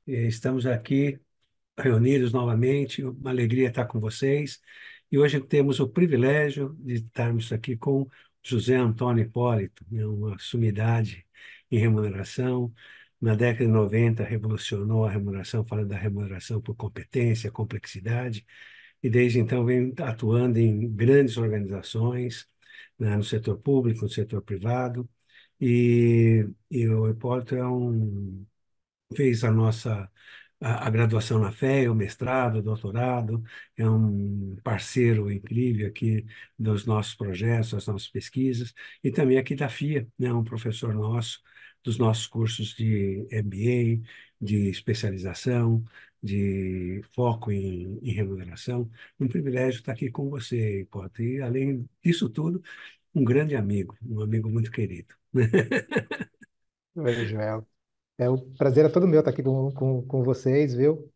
Estamos aqui reunidos novamente, uma alegria estar com vocês. E hoje temos o privilégio de estarmos aqui com José Antônio Hipólito, uma sumidade em remuneração. Na década de 90, revolucionou a remuneração, falando da remuneração por competência, complexidade, e desde então vem atuando em grandes organizações, né, no setor público, no setor privado. E o Hipólito fez a graduação na FEA, o mestrado, o doutorado, é um parceiro incrível aqui dos nossos projetos, das nossas pesquisas, e também aqui da FIA, né, um professor nosso, dos nossos cursos de MBA, de especialização, de foco em remuneração. Um privilégio estar aqui com você, Potter. E, além disso tudo, um grande amigo, um amigo muito querido. Oi, Joel. O prazer é todo meu estar aqui com vocês, viu?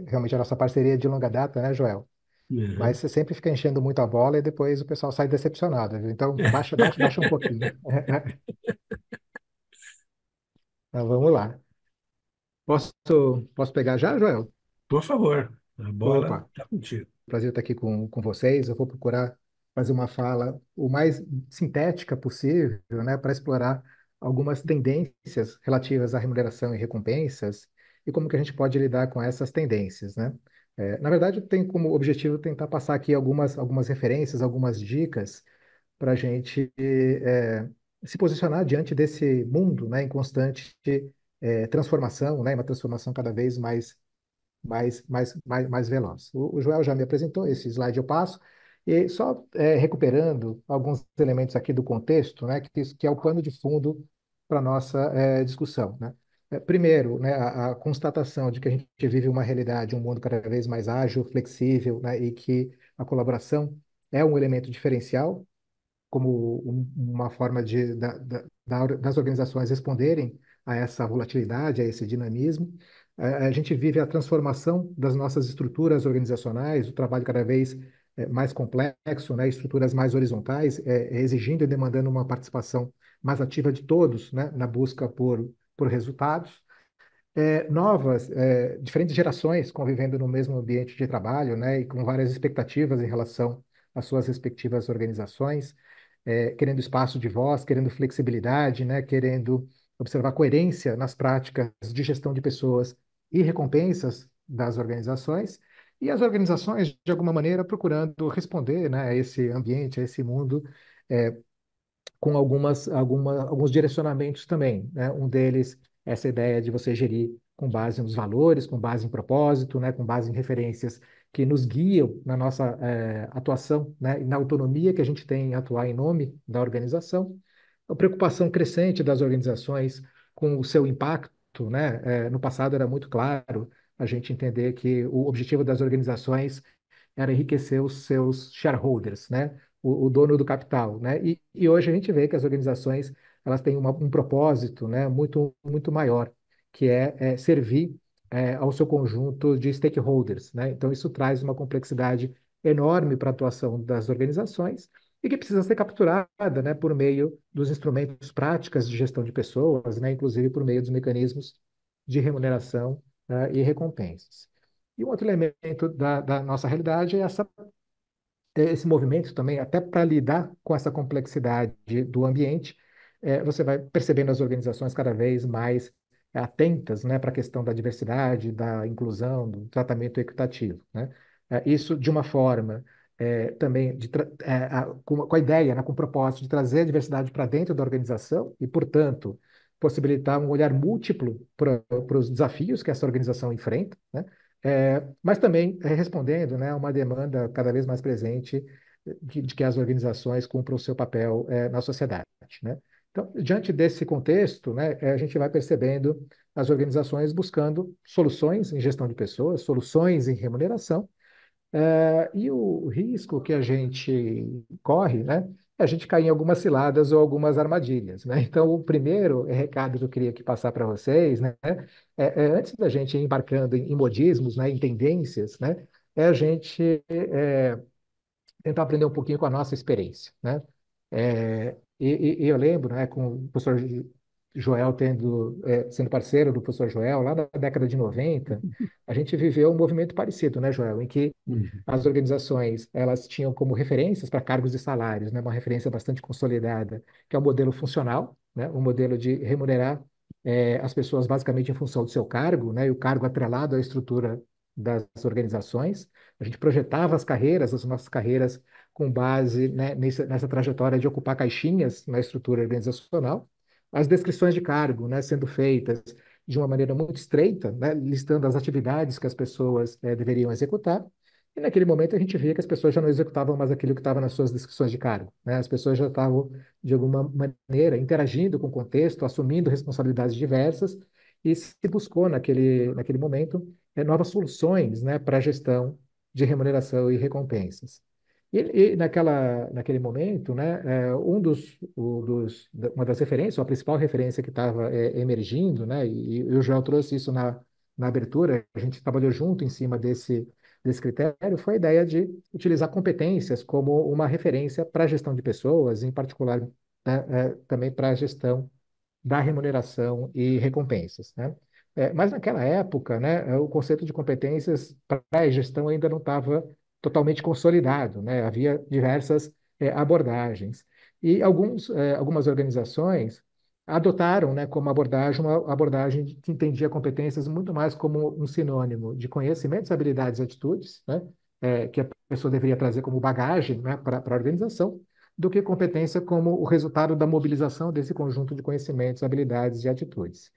Realmente a nossa parceria é de longa data, né, Joel? Mas Uhum. você sempre fica enchendo muito a bola e depois o pessoal sai decepcionado, viu? Então, baixa um pouquinho. Então, vamos lá. Posso pegar já, Joel? Por favor, a bola Opa, está contigo. prazer estar aqui com vocês. Eu vou procurar fazer uma fala o mais sintética possível, né, para explorar algumas tendências relativas à remuneração e recompensas e como que a gente pode lidar com essas tendências, né? Na verdade, tem como objetivo tentar passar aqui algumas referências, algumas dicas para a gente se posicionar diante desse mundo, né, em constante transformação, né, uma transformação cada vez mais veloz. O Joel já me apresentou, esse slide eu passo, e só recuperando alguns elementos aqui do contexto, né, que é o pano de fundo para a nossa discussão. Né? Primeiro, né, a constatação de que a gente vive uma realidade, um mundo cada vez mais ágil, flexível, né, e que a colaboração é um elemento diferencial como uma forma das organizações responderem a essa volatilidade, a esse dinamismo. A gente vive a transformação das nossas estruturas organizacionais, o trabalho cada vez mais complexo, né, estruturas mais horizontais, exigindo e demandando uma participação mais ativa de todos, né, na busca por resultados. Diferentes gerações convivendo no mesmo ambiente de trabalho, né, e com várias expectativas em relação às suas respectivas organizações, querendo espaço de voz, querendo flexibilidade, né, querendo observar coerência nas práticas de gestão de pessoas e recompensas das organizações, e as organizações, de alguma maneira, procurando responder, né, a esse ambiente, a esse mundo, é, com alguns direcionamentos também, né? Um deles, essa ideia de você gerir com base nos valores, com base em propósito, né? Com base em referências que nos guiam na nossa atuação, né? E na autonomia que a gente tem em atuar em nome da organização. A preocupação crescente das organizações com o seu impacto, né? No passado era muito claro a gente entender que o objetivo das organizações era enriquecer os seus shareholders, né? O dono do capital, né? E hoje a gente vê que as organizações elas têm um propósito, né? Muito maior, que é servir ao seu conjunto de stakeholders, né? Então isso traz uma complexidade enorme para a atuação das organizações e que precisa ser capturada, né? Por meio dos instrumentos práticas de gestão de pessoas, né? Inclusive por meio dos mecanismos de remuneração, e recompensas. E um outro elemento da nossa realidade é esse movimento também, até para lidar com essa complexidade do ambiente, você vai percebendo as organizações cada vez mais atentas, né, para a questão da diversidade, da inclusão, do tratamento equitativo, né? Isso de uma forma também com a ideia, né, com o propósito de trazer a diversidade para dentro da organização e, portanto, possibilitar um olhar múltiplo para os desafios que essa organização enfrenta, né? Mas também respondendo, né, a uma demanda cada vez mais presente de que as organizações cumpram o seu papel na sociedade, né? Então, diante desse contexto, né, a gente vai percebendo as organizações buscando soluções em gestão de pessoas, soluções em remuneração, e o risco que a gente corre, né, é a gente cair em algumas ciladas ou algumas armadilhas, né? Então, o primeiro recado que eu queria aqui passar para vocês, né, antes da gente ir embarcando em modismos, né, em tendências, né, é a gente tentar aprender um pouquinho com a nossa experiência, né? E eu lembro, né, com o professor Joel sendo parceiro do professor Joel, lá na década de 90, a gente viveu um movimento parecido, né, Joel, em que Uhum. as organizações elas tinham como referências para cargos e salários, né, uma referência bastante consolidada, que é o modelo funcional, né, o modelo de remunerar as pessoas basicamente em função do seu cargo, né, e o cargo atrelado à estrutura das organizações. A gente projetava as nossas carreiras com base, né, nessa trajetória de ocupar caixinhas na estrutura organizacional, as descrições de cargo, né, sendo feitas de uma maneira muito estreita, né, listando as atividades que as pessoas deveriam executar. E naquele momento a gente via que as pessoas já não executavam mais aquilo que estava nas suas descrições de cargo, né? As pessoas já estavam, de alguma maneira, interagindo com o contexto, assumindo responsabilidades diversas, e se buscou naquele momento novas soluções, né, para a gestão de remuneração e recompensas. Naquele momento, né, uma das referências, a principal referência que estava emergindo, né, e o Joel trouxe isso na abertura, a gente trabalhou junto em cima desse critério, foi a ideia de utilizar competências como uma referência para a gestão de pessoas, em particular, né, também para a gestão da remuneração e recompensas, né? Mas naquela época, né, o conceito de competências para a gestão ainda não estava totalmente consolidado, né? Havia diversas abordagens. E algumas organizações adotaram, né, como abordagem uma abordagem que entendia competências muito mais como um sinônimo de conhecimentos, habilidades e atitudes, né, que a pessoa deveria trazer como bagagem, né, para a organização, do que competência como o resultado da mobilização desse conjunto de conhecimentos, habilidades e atitudes.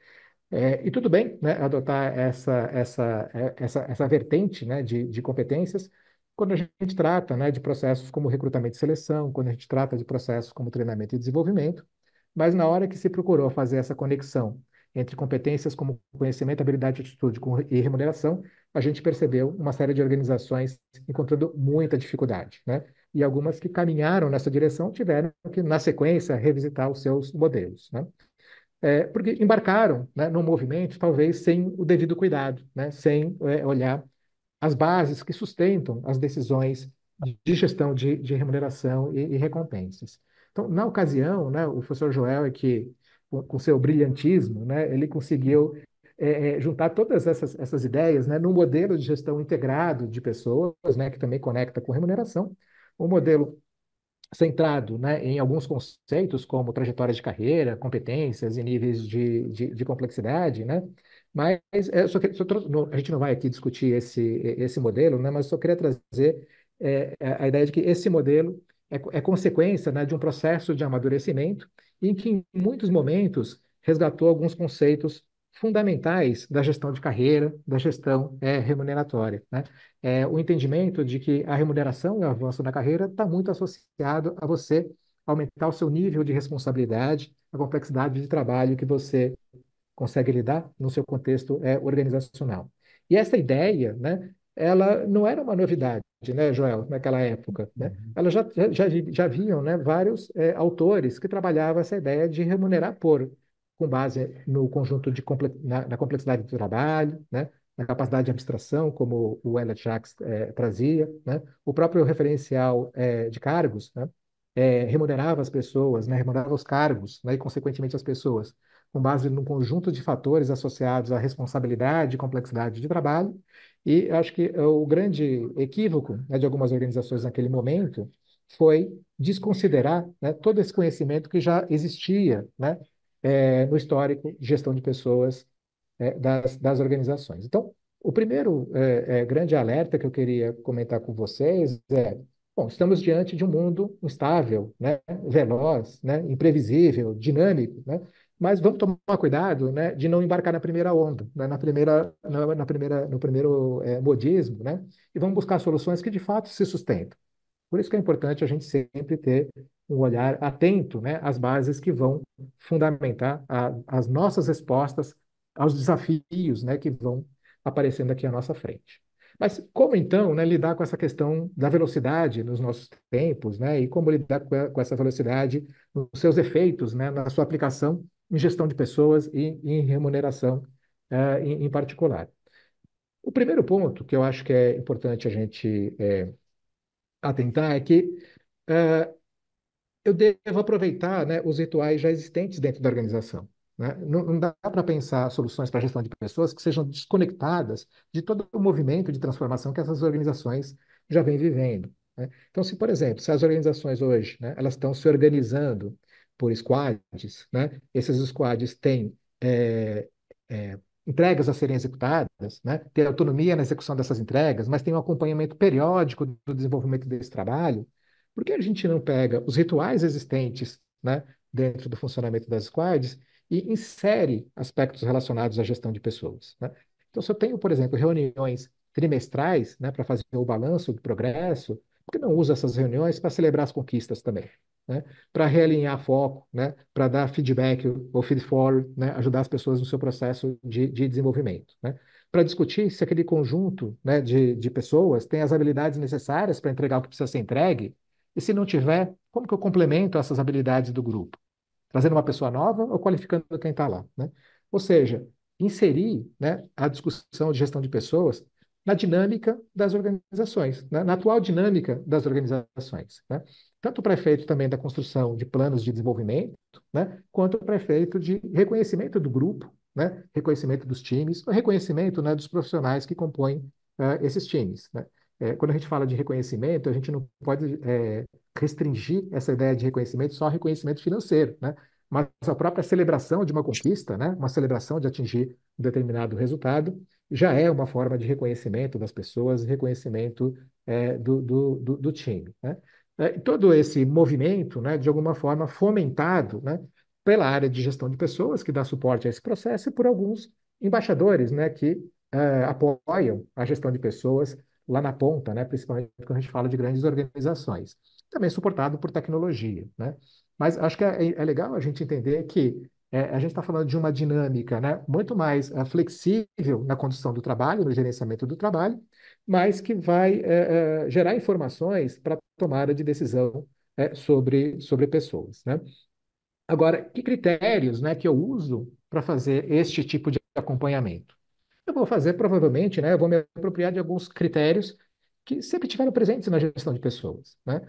E tudo bem, né, adotar essa vertente, né, de competências quando a gente trata, né, de processos como recrutamento e seleção, quando a gente trata de processos como treinamento e desenvolvimento, mas na hora que se procurou fazer essa conexão entre competências como conhecimento, habilidade, atitude e remuneração, a gente percebeu uma série de organizações encontrando muita dificuldade, né? E algumas que caminharam nessa direção tiveram que, na sequência, revisitar os seus modelos, né? Porque embarcaram, né, no movimento, talvez sem o devido cuidado, né, sem olhar as bases que sustentam as decisões de gestão de remuneração e recompensas. Então, na ocasião, né, o professor Joel é que, com seu brilhantismo, né, ele conseguiu juntar todas essas ideias, né, num modelo de gestão integrado de pessoas, né, que também conecta com remuneração, um modelo centrado, né, em alguns conceitos como trajetória de carreira, competências e níveis de complexidade, né? Mas a gente não vai aqui discutir esse modelo, né? Mas só queria trazer a ideia de que esse modelo é consequência, né, de um processo de amadurecimento em que, em muitos momentos, resgatou alguns conceitos fundamentais da gestão de carreira, da gestão remuneratória, né? O entendimento de que a remuneração e o avanço na carreira está muito associado a você aumentar o seu nível de responsabilidade, a complexidade de trabalho que você consegue lidar no seu contexto organizacional. E essa ideia, né, ela não era uma novidade, né, Joel, naquela época, né? Ela já haviam, né, vários autores que trabalhavam essa ideia de remunerar com base no conjunto na complexidade do trabalho, né, na capacidade de abstração, como o Elliott Jacques trazia, né? O próprio referencial de cargos, né, remunerava as pessoas, né, remunerava os cargos, né, e, consequentemente, as pessoas com base num conjunto de fatores associados à responsabilidade e complexidade de trabalho. E acho que o grande equívoco, né, de algumas organizações naquele momento foi desconsiderar, né, todo esse conhecimento que já existia, né, no histórico de gestão de pessoas das organizações. Então, o primeiro grande alerta que eu queria comentar com vocês bom, estamos diante de um mundo instável, né, veloz, né, imprevisível, dinâmico, né, mas vamos tomar cuidado, né, de não embarcar na primeira onda, né, no primeiro modismo, né, e vamos buscar soluções que de fato se sustentam. Por isso que é importante a gente sempre ter um olhar atento, né, às bases que vão fundamentar as nossas respostas aos desafios, né, que vão aparecendo aqui à nossa frente. Mas como então, né, lidar com essa questão da velocidade nos nossos tempos, né, e como lidar com essa velocidade nos seus efeitos, né, na sua aplicação em gestão de pessoas e em remuneração, em particular. O primeiro ponto que eu acho que é importante a gente atentar é que eu devo aproveitar, né, os rituais já existentes dentro da organização. né? Não dá para pensar soluções para a gestão de pessoas que sejam desconectadas de todo o movimento de transformação que essas organizações já vêm vivendo, né? Então, se, por exemplo, se as organizações hoje, né, elas estão se organizando por squads, né? Esses squads têm é, entregas a serem executadas, né? Ter autonomia na execução dessas entregas, mas tem um acompanhamento periódico do desenvolvimento desse trabalho. Por que a gente não pega os rituais existentes, né, dentro do funcionamento das squads e insere aspectos relacionados à gestão de pessoas, né? Então, se eu tenho, por exemplo, reuniões trimestrais, né, para fazer o balanço do progresso, por que não usa essas reuniões para celebrar as conquistas também, né? Para realinhar foco, né? Para dar feedback ou feed-forward, né? Ajudar as pessoas no seu processo de desenvolvimento, né? Para discutir se aquele conjunto, né, de pessoas tem as habilidades necessárias para entregar o que precisa ser entregue, e se não tiver, como que eu complemento essas habilidades do grupo? Trazendo uma pessoa nova ou qualificando quem está lá, né? Ou seja, inserir, né, a discussão de gestão de pessoas na dinâmica das organizações, né? Na atual dinâmica das organizações, né? Tanto para efeito também da construção de planos de desenvolvimento, né, quanto para efeito de reconhecimento do grupo, né, reconhecimento dos times, o reconhecimento, né, dos profissionais que compõem esses times, né? Quando a gente fala de reconhecimento, a gente não pode restringir essa ideia de reconhecimento só ao reconhecimento financeiro, né? Mas a própria celebração de uma conquista, né? Uma celebração de atingir um determinado resultado, já é uma forma de reconhecimento das pessoas, reconhecimento do time, né? Todo esse movimento, né, de alguma forma fomentado, né, pela área de gestão de pessoas, que dá suporte a esse processo, e por alguns embaixadores, né, que apoiam a gestão de pessoas lá na ponta, né, principalmente quando a gente fala de grandes organizações. Também suportado por tecnologia, né? Mas acho que é legal a gente entender que a gente está falando de uma dinâmica, né, muito mais flexível na condução do trabalho, no gerenciamento do trabalho, mas que vai gerar informações para tomada de decisão sobre pessoas, né? Agora, que critérios, né, que eu uso para fazer este tipo de acompanhamento? Eu vou fazer, provavelmente, né, eu vou me apropriar de alguns critérios que sempre tiveram presentes na gestão de pessoas, né?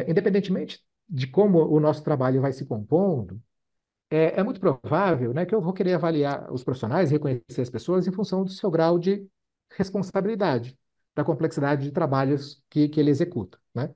Independentemente de como o nosso trabalho vai se compondo, é muito provável, né, que eu vou querer avaliar os profissionais, reconhecer as pessoas em função do seu grau de responsabilidade, da complexidade de trabalhos que ele executa, né?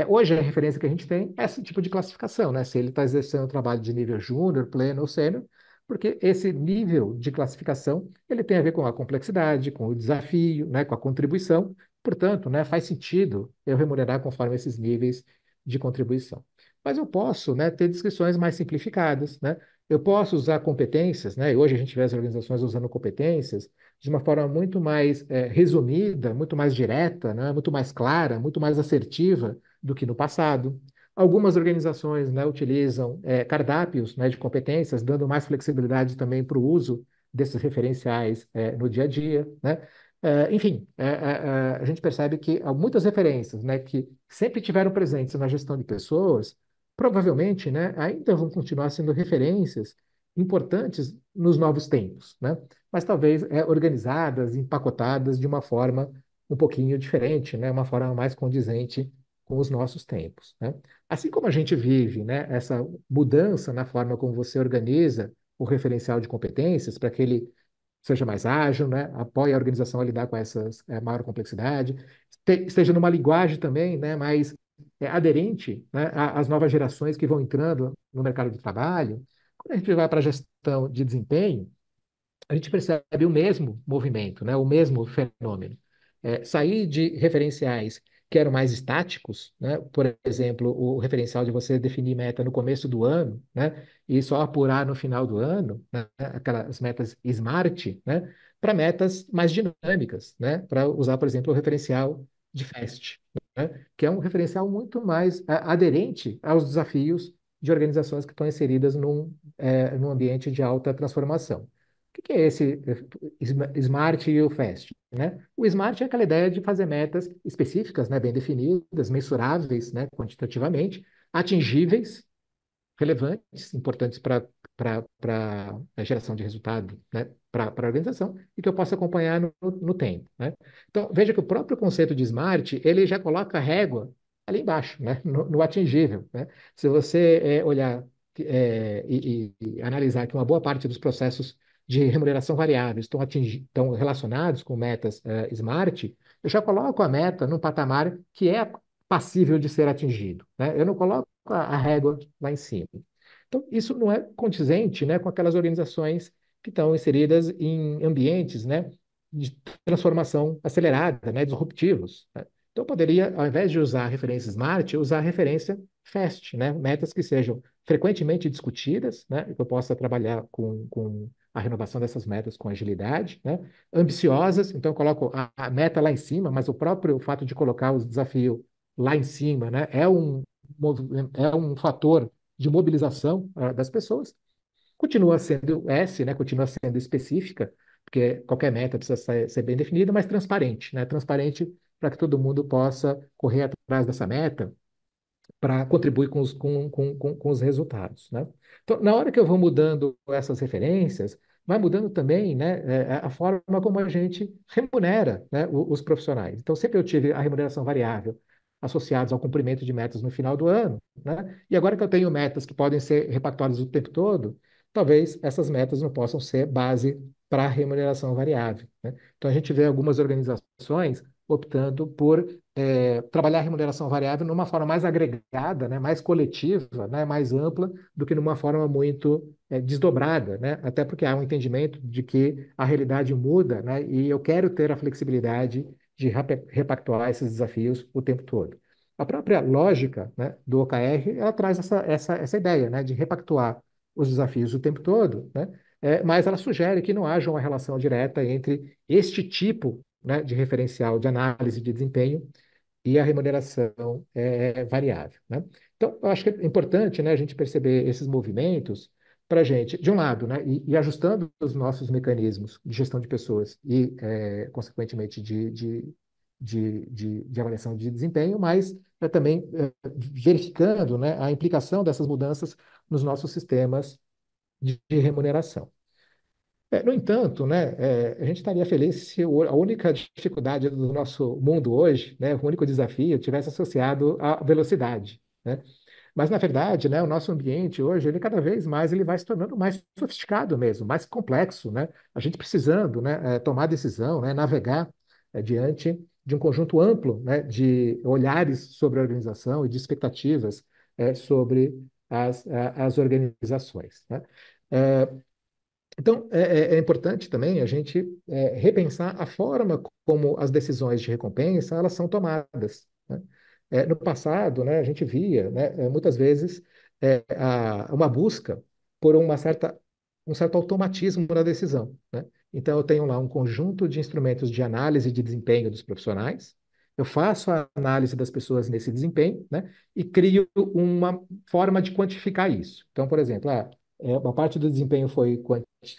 Hoje, a referência que a gente tem é esse tipo de classificação, né? Se ele está exercendo um trabalho de nível júnior, pleno ou sênior, porque esse nível de classificação ele tem a ver com a complexidade, com o desafio, né, com a contribuição. Portanto, né, faz sentido eu remunerar conforme esses níveis de contribuição. Mas eu posso, né, ter descrições mais simplificadas, né? Eu posso usar competências, né? E hoje a gente vê as organizações usando competências de uma forma muito mais resumida, muito mais direta, né? Muito mais clara, muito mais assertiva do que no passado. Algumas organizações, né, utilizam cardápios, né, de competências, dando mais flexibilidade também para o uso desses referenciais no dia a dia, né? Enfim, a gente percebe que há muitas referências, né, que sempre tiveram presentes na gestão de pessoas, provavelmente, né, ainda vão continuar sendo referências importantes nos novos tempos, né? Mas talvez organizadas, empacotadas de uma forma um pouquinho diferente, né? Uma forma mais condizente com os nossos tempos, né? Assim como a gente vive, né, essa mudança na forma como você organiza o referencial de competências para que ele seja mais ágil, né? Apoie a organização a lidar com essas maior complexidade, esteja numa linguagem também, né, mais aderente, né, às novas gerações que vão entrando no mercado de trabalho. Quando a gente vai para a gestão de desempenho, a gente percebe o mesmo movimento, né, o mesmo fenômeno. Sair de referenciais que eram mais estáticos, né, por exemplo, o referencial de você definir meta no começo do ano, né, e só apurar no final do ano, né, aquelas metas SMART, né, para metas mais dinâmicas, né, para usar, por exemplo, o referencial de FAST, né, que é um referencial muito mais aderente aos desafios de organizações que estão inseridas num ambiente de alta transformação. O que é esse Smart e o Fast, né? O Smart é aquela ideia de fazer metas específicas, né, bem definidas, mensuráveis, né, quantitativamente, atingíveis, relevantes, importantes para a geração de resultado, né, para a organização, e que eu possa acompanhar no tempo, né? Então, veja que o próprio conceito de Smart, ele já coloca a régua ali embaixo, né, no atingível, né? Se você olhar e analisar que uma boa parte dos processos de remuneração variável estão relacionados com metas SMART, eu já coloco a meta num patamar que é passível de ser atingido, né? Eu não coloco a régua lá em cima. Então, isso não é condizente, né, com aquelas organizações que estão inseridas em ambientes, né, de transformação acelerada, né, disruptivos, né? Então, eu poderia, ao invés de usar a referência SMART, usar a referência FAST, né, metas que sejam frequentemente discutidas, né, e que eu possa trabalhar com a renovação dessas metas com agilidade, né, ambiciosas, então eu coloco a meta lá em cima, mas o próprio fato de colocar o desafio lá em cima, né, é um fator de mobilização das pessoas. Continua sendo S, né? Continua sendo específica, porque qualquer meta precisa ser bem definida, mas transparente, né? Transparente para que todo mundo possa correr atrás dessa meta para contribuir com os resultados, né? Então, na hora que eu vou mudando essas referências, vai mudando também, né, a forma como a gente remunera, né, os profissionais. Então, sempre eu tive a remuneração variável associados ao cumprimento de metas no final do ano, né? E agora que eu tenho metas que podem ser repactuadas o tempo todo, talvez essas metas não possam ser base para a remuneração variável, né? Então, a gente vê algumas organizações optando por trabalhar a remuneração variável numa forma mais agregada, né, mais coletiva, né, mais ampla, do que numa forma muito desdobrada, né? Até porque há um entendimento de que a realidade muda, né, e eu quero ter a flexibilidade de repactuar esses desafios o tempo todo. A própria lógica, né, do OKR, ela traz essa ideia, né, de repactuar os desafios o tempo todo, né? Mas ela sugere que não haja uma relação direta entre este tipo, né, de referencial de análise de desempenho e a remuneração é variável, né? Então, eu acho que é importante, né, a gente perceber esses movimentos para a gente, de um lado, né, e ajustando os nossos mecanismos de gestão de pessoas e, consequentemente, de avaliação de desempenho, mas também verificando, né, a implicação dessas mudanças nos nossos sistemas de remuneração. No entanto, né, a gente estaria feliz se a única dificuldade do nosso mundo hoje, né, o único desafio, tivesse associado à velocidade, né? Mas, na verdade, né, o nosso ambiente hoje, ele cada vez mais ele vai se tornando mais sofisticado mesmo, mais complexo, né? A gente precisando, né, tomar decisão, né, navegar diante de um conjunto amplo, né, de olhares sobre a organização e de expectativas sobre as organizações, né? Eh, então, é importante também a gente repensar a forma como as decisões de recompensa elas são tomadas, né? No passado, né, a gente via, né, muitas vezes uma busca por um certo automatismo na decisão, né? Então, eu tenho lá um conjunto de instrumentos de análise de desempenho dos profissionais, eu faço a análise das pessoas nesse desempenho, né, e crio uma forma de quantificar isso. Então, por exemplo, uma parte do desempenho foi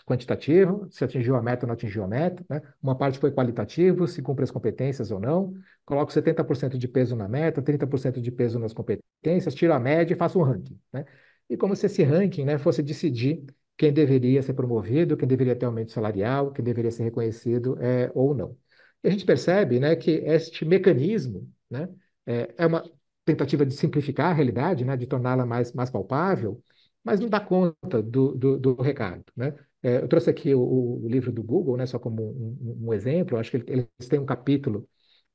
quantitativo, se atingiu a meta ou não atingiu a meta, né? Uma parte foi qualitativo, se cumpre as competências ou não. Coloco 70% de peso na meta, 30% de peso nas competências, tiro a média e faço um ranking, né? E como se esse ranking, né, fosse decidir quem deveria ser promovido, quem deveria ter aumento salarial, quem deveria ser reconhecido ou não. E a gente percebe, né, que este mecanismo, né, é uma tentativa de simplificar a realidade, né, de torná-la mais palpável, mas não dá conta do recado, né? Eu trouxe aqui o livro do Google, né, só como um exemplo. Eu acho que eles têm um capítulo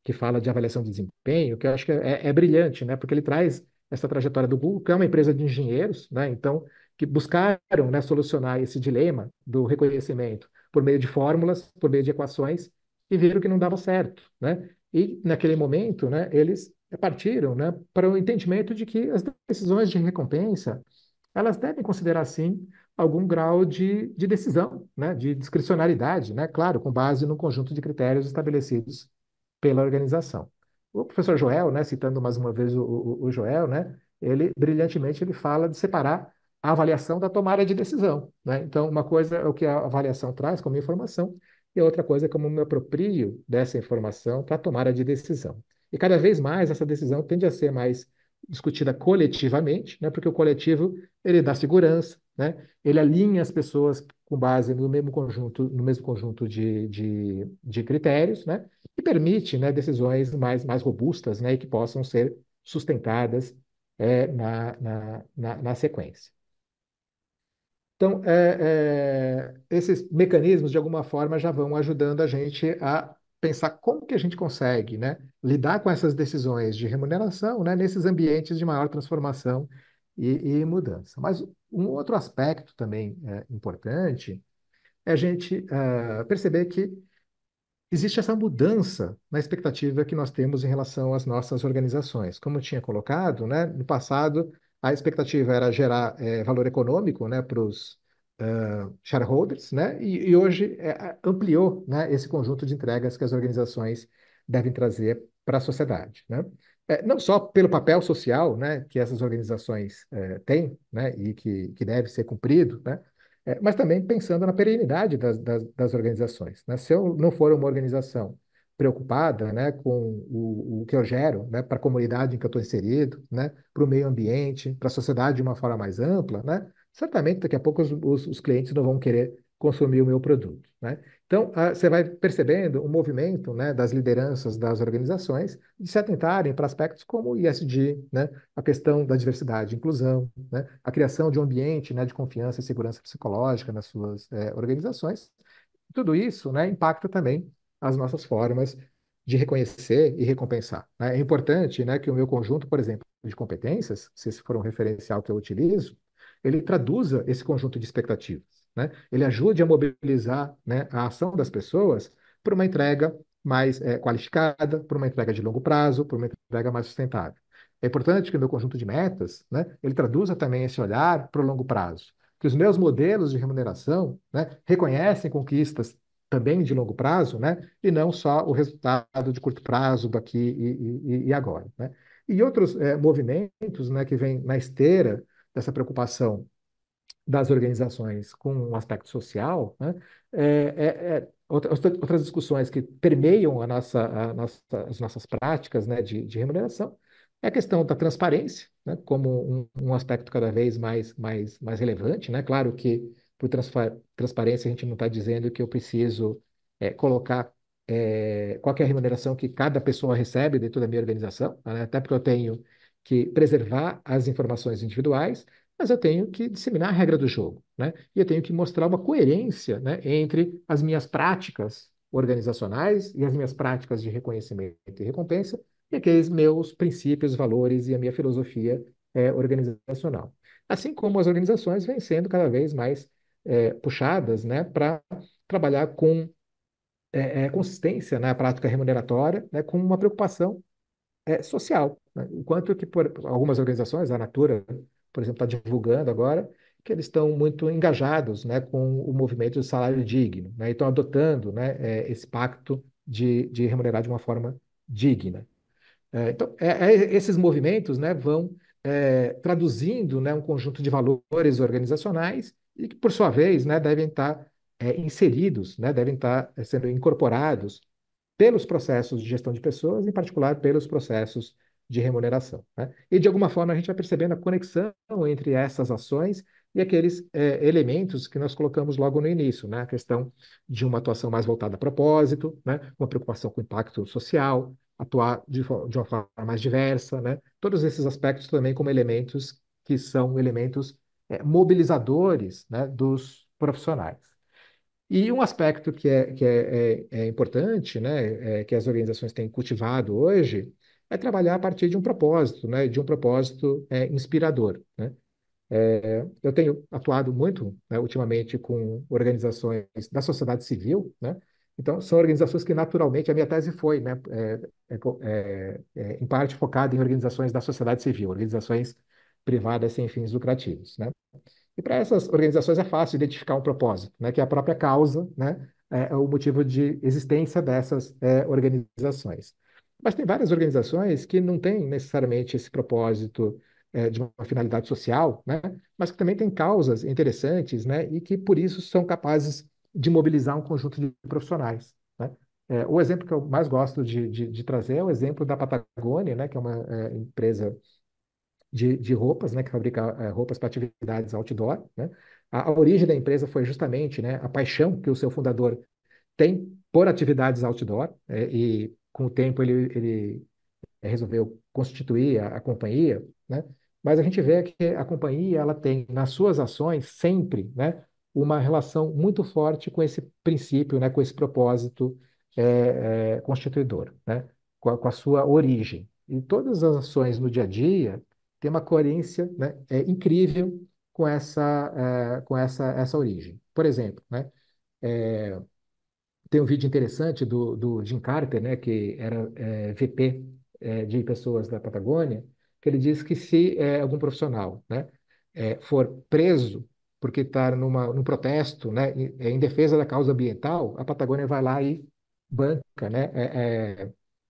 que fala de avaliação de desempenho, que eu acho que é brilhante, né, porque ele traz essa trajetória do Google, que é uma empresa de engenheiros, né, então, que buscaram, né, solucionar esse dilema do reconhecimento por meio de fórmulas, por meio de equações, e viram que não dava certo, né? E, naquele momento, né, eles partiram, né, para o entendimento de que as decisões de recompensa elas devem considerar, sim, algum grau de decisão, né, de discricionariedade, né, claro, com base no conjunto de critérios estabelecidos pela organização. O professor Joel, né, citando mais uma vez o Joel, né, ele brilhantemente ele fala de separar a avaliação da tomada de decisão, né? Então, uma coisa é o que a avaliação traz como informação e outra coisa é como eu me aproprio dessa informação para a tomada de decisão. E cada vez mais essa decisão tende a ser mais discutida coletivamente, né? Porque o coletivo ele dá segurança, né? Ele alinha as pessoas com base no mesmo conjunto de critérios, né? E permite, né, decisões mais robustas, né, e que possam ser sustentadas na sequência. Então, esses mecanismos, de alguma forma, já vão ajudando a gente a pensar como que a gente consegue, né, lidar com essas decisões de remuneração, né, nesses ambientes de maior transformação e mudança. Mas um outro aspecto também importante é a gente perceber que existe essa mudança na expectativa que nós temos em relação às nossas organizações. Como eu tinha colocado, né, no passado, a expectativa era gerar valor econômico, né, para os shareholders, né, e hoje ampliou, né, esse conjunto de entregas que as organizações devem trazer para a sociedade, né? Não só pelo papel social, né, que essas organizações têm, né, e que deve ser cumprido, né, mas também pensando na perenidade das organizações, né? Se eu não for uma organização preocupada, né, com o que eu gero, né, para a comunidade em que eu estou inserido, né, para o meio ambiente, para a sociedade de uma forma mais ampla, né, certamente daqui a pouco os clientes não vão querer consumir o meu produto, né? Então, você vai percebendo o movimento, né, das lideranças das organizações de se atentarem para aspectos como o ESG, né, a questão da diversidade e inclusão, né, a criação de um ambiente, né, de confiança e segurança psicológica nas suas organizações. Tudo isso, né, impacta também as nossas formas de reconhecer e recompensar, né? É importante, né, que o meu conjunto, por exemplo, de competências, se esse for um referencial que eu utilizo, ele traduza esse conjunto de expectativas, né? Ele ajude a mobilizar, né, a ação das pessoas para uma entrega mais qualificada, para uma entrega de longo prazo, para uma entrega mais sustentável. É importante que o meu conjunto de metas, né, ele traduza também esse olhar para o longo prazo, que os meus modelos de remuneração, né, reconhecem conquistas também de longo prazo, né, e não só o resultado de curto prazo daqui e agora, né? E outros movimentos, né, que vêm na esteira dessa preocupação das organizações com o aspecto social, né, outras discussões que permeiam as nossas práticas, né, de remuneração é a questão da transparência, né, como um aspecto cada vez mais relevante, né? Claro que por transparência a gente não está dizendo que eu preciso colocar qual que é a remuneração que cada pessoa recebe dentro da minha organização, né? Até porque eu tenho que preservar as informações individuais, mas eu tenho que disseminar a regra do jogo, né? E eu tenho que mostrar uma coerência, né, entre as minhas práticas organizacionais e as minhas práticas de reconhecimento e recompensa e aqueles meus princípios, valores e a minha filosofia organizacional. Assim como as organizações vêm sendo cada vez mais puxadas, né, para trabalhar com consistência na prática remuneratória, né, com uma preocupação social, né? Enquanto que por algumas organizações, a Natura, por exemplo, está divulgando agora que eles estão muito engajados, né, com o movimento do salário digno, né, e estão adotando, né, esse pacto de remunerar de uma forma digna. Então, esses movimentos, né, vão traduzindo, né, um conjunto de valores organizacionais e que, por sua vez, né, devem estar inseridos, né, devem estar sendo incorporados pelos processos de gestão de pessoas, em particular pelos processos de remuneração, né? E, de alguma forma, a gente vai percebendo a conexão entre essas ações e aqueles elementos que nós colocamos logo no início, né? A questão de uma atuação mais voltada a propósito, né? Uma preocupação com o impacto social, atuar de uma forma mais diversa, né? Todos esses aspectos também como elementos que são elementos mobilizadores, né, dos profissionais. E um aspecto que é importante, né, que as organizações têm cultivado hoje, é trabalhar a partir de um propósito, né, de um propósito inspirador, né? Eu tenho atuado muito, né, ultimamente com organizações da sociedade civil, né? Então, são organizações que naturalmente, a minha tese foi, né, em parte focada em organizações da sociedade civil, organizações privadas sem fins lucrativos, né? E para essas organizações é fácil identificar um propósito, né, que é a própria causa, né, é o motivo de existência dessas organizações. Mas tem várias organizações que não têm necessariamente esse propósito de uma finalidade social, né, mas que também têm causas interessantes, né, e que por isso são capazes de mobilizar um conjunto de profissionais, né. O exemplo que eu mais gosto de trazer é o exemplo da Patagônia, né, que é uma empresa de roupas, né, que fabrica roupas para atividades outdoor, né? A origem da empresa foi justamente, né, a paixão que o seu fundador tem por atividades outdoor, e com o tempo ele resolveu constituir a companhia, né? mas a gente vê que a companhia ela tem nas suas ações sempre, né, uma relação muito forte com esse princípio, né, com esse propósito constituidor, né, com a sua origem. E todas as ações no dia a dia têm uma coerência, né, incrível com essa origem. Por exemplo, né, tem um vídeo interessante do Jim Carter, né, que era VP de pessoas da Patagônia, que ele diz que se algum profissional, né, for preso porque está num protesto, né, em defesa da causa ambiental, a Patagônia vai lá e banca, né,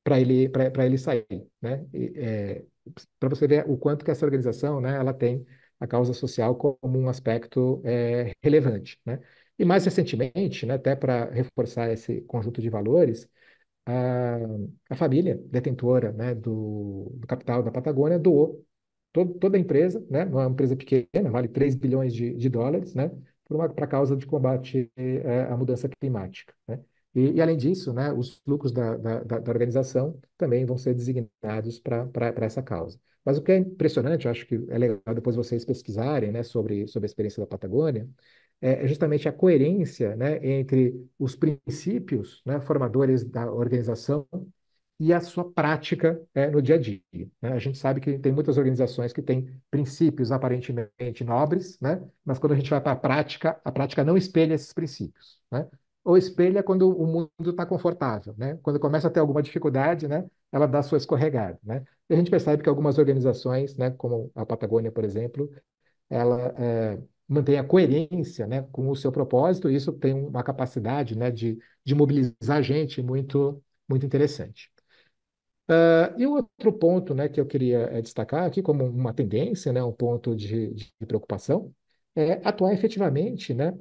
para ele sair, né, para você ver o quanto que essa organização, né, ela tem a causa social como um aspecto relevante, né? E mais recentemente, né, até para reforçar esse conjunto de valores, a, a família detentora, né, do capital da Patagônia doou toda a empresa, né, não é uma empresa pequena, vale 3 bilhões de dólares, né, para a causa de combate à mudança climática, né? E, além disso, né, os lucros da organização também vão ser designados para essa causa. Mas o que é impressionante, eu acho que é legal depois vocês pesquisarem, né, sobre a experiência da Patagônia, é justamente a coerência, né, entre os princípios, né, formadores da organização e a sua prática no dia a dia, né? A gente sabe que tem muitas organizações que têm princípios aparentemente nobres, né? Mas quando a gente vai para a prática não espelha esses princípios, né? Ou espelha quando o mundo está confortável, né? Quando começa a ter alguma dificuldade, né? Ela dá sua escorregada, né? E a gente percebe que algumas organizações, né, como a Patagônia, por exemplo, ela mantém a coerência, né, com o seu propósito, e isso tem uma capacidade, né, de mobilizar a gente muito, muito interessante. E o outro ponto, né, que eu queria destacar aqui como uma tendência, né, um ponto de preocupação, é atuar efetivamente, né,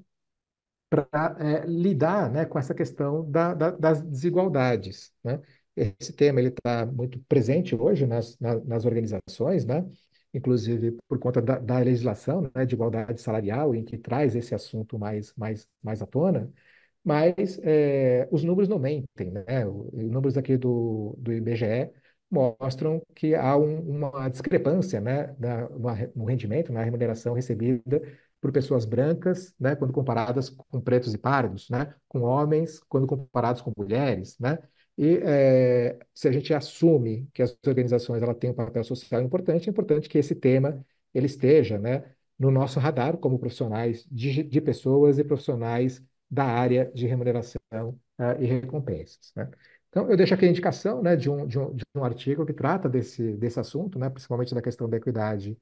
para lidar, né, com essa questão das desigualdades, né? Esse tema ele está muito presente hoje nas organizações, né? Inclusive por conta da legislação, né, de igualdade salarial, em que traz esse assunto mais à tona. Mas os números não mentem, né? Os números aqui do IBGE mostram que há uma discrepância, né, no rendimento, na remuneração recebida por pessoas brancas, né, quando comparadas com pretos e pardos, né, com homens, quando comparados com mulheres, né? E se a gente assume que as organizações ela têm um papel social importante, é importante que esse tema ele esteja, né, no nosso radar como profissionais de pessoas e profissionais da área de remuneração e recompensas, né? Então, eu deixo aqui a indicação, né, de um artigo que trata desse assunto, né, principalmente da questão da equidade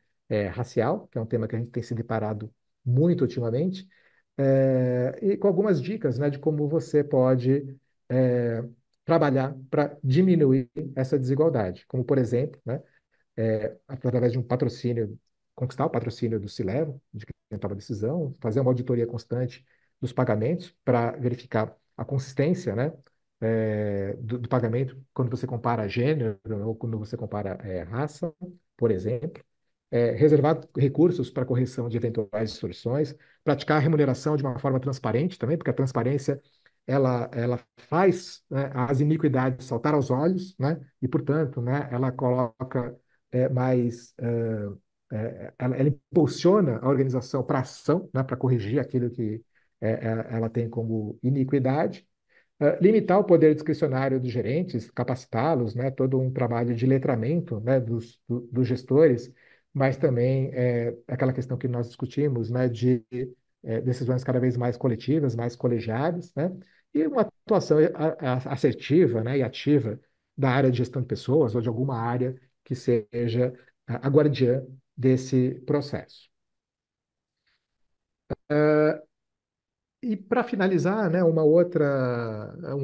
racial, que é um tema que a gente tem se deparado muito ultimamente, e com algumas dicas, né, de como você pode é, trabalhar para diminuir essa desigualdade, como, por exemplo, né, através de um patrocínio, conquistar o patrocínio do Cilevo, de quem toma a decisão, fazer uma auditoria constante dos pagamentos para verificar a consistência, né, do pagamento quando você compara gênero ou quando você compara raça, por exemplo. Reservar recursos para correção de eventuais distorções, praticar a remuneração de uma forma transparente também, porque a transparência ela faz, né, as iniquidades saltar aos olhos, né, e, portanto, né, ela coloca mais. Ela impulsiona a organização para ação, né, para corrigir aquilo que ela tem como iniquidade. Limitar o poder discricionário dos gerentes, capacitá-los, né, todo um trabalho de letramento, né, dos gestores, mas também aquela questão que nós discutimos, né, de decisões cada vez mais coletivas, mais colegiadas, né, e uma atuação assertiva, né, e ativa da área de gestão de pessoas ou de alguma área que seja a guardiã desse processo. E para finalizar, né, um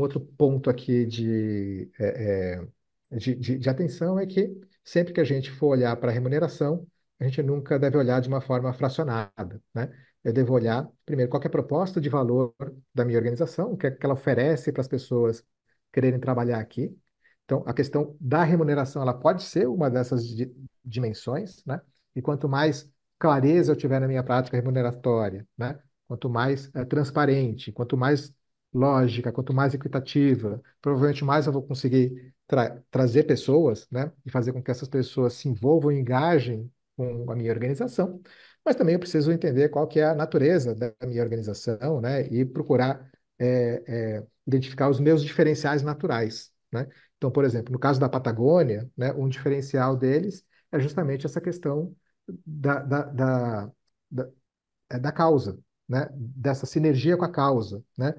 outro ponto aqui de atenção é que sempre que a gente for olhar para a remuneração, a gente nunca deve olhar de uma forma fracionada, né? Eu devo olhar, primeiro, qual que é a proposta de valor da minha organização, o que é que ela oferece para as pessoas quererem trabalhar aqui. Então, a questão da remuneração, ela pode ser uma dessas dimensões, né? E quanto mais clareza eu tiver na minha prática remuneratória, né? Quanto mais transparente, quanto mais lógica, quanto mais equitativa, provavelmente mais eu vou conseguir trazer pessoas, né, e fazer com que essas pessoas se envolvam e engajem com a minha organização, mas também eu preciso entender qual que é a natureza da minha organização, né? E procurar identificar os meus diferenciais naturais, né? Então, por exemplo, no caso da Patagônia, né, um diferencial deles é justamente essa questão da, da, da, da, da causa, né? Dessa sinergia com a causa, né?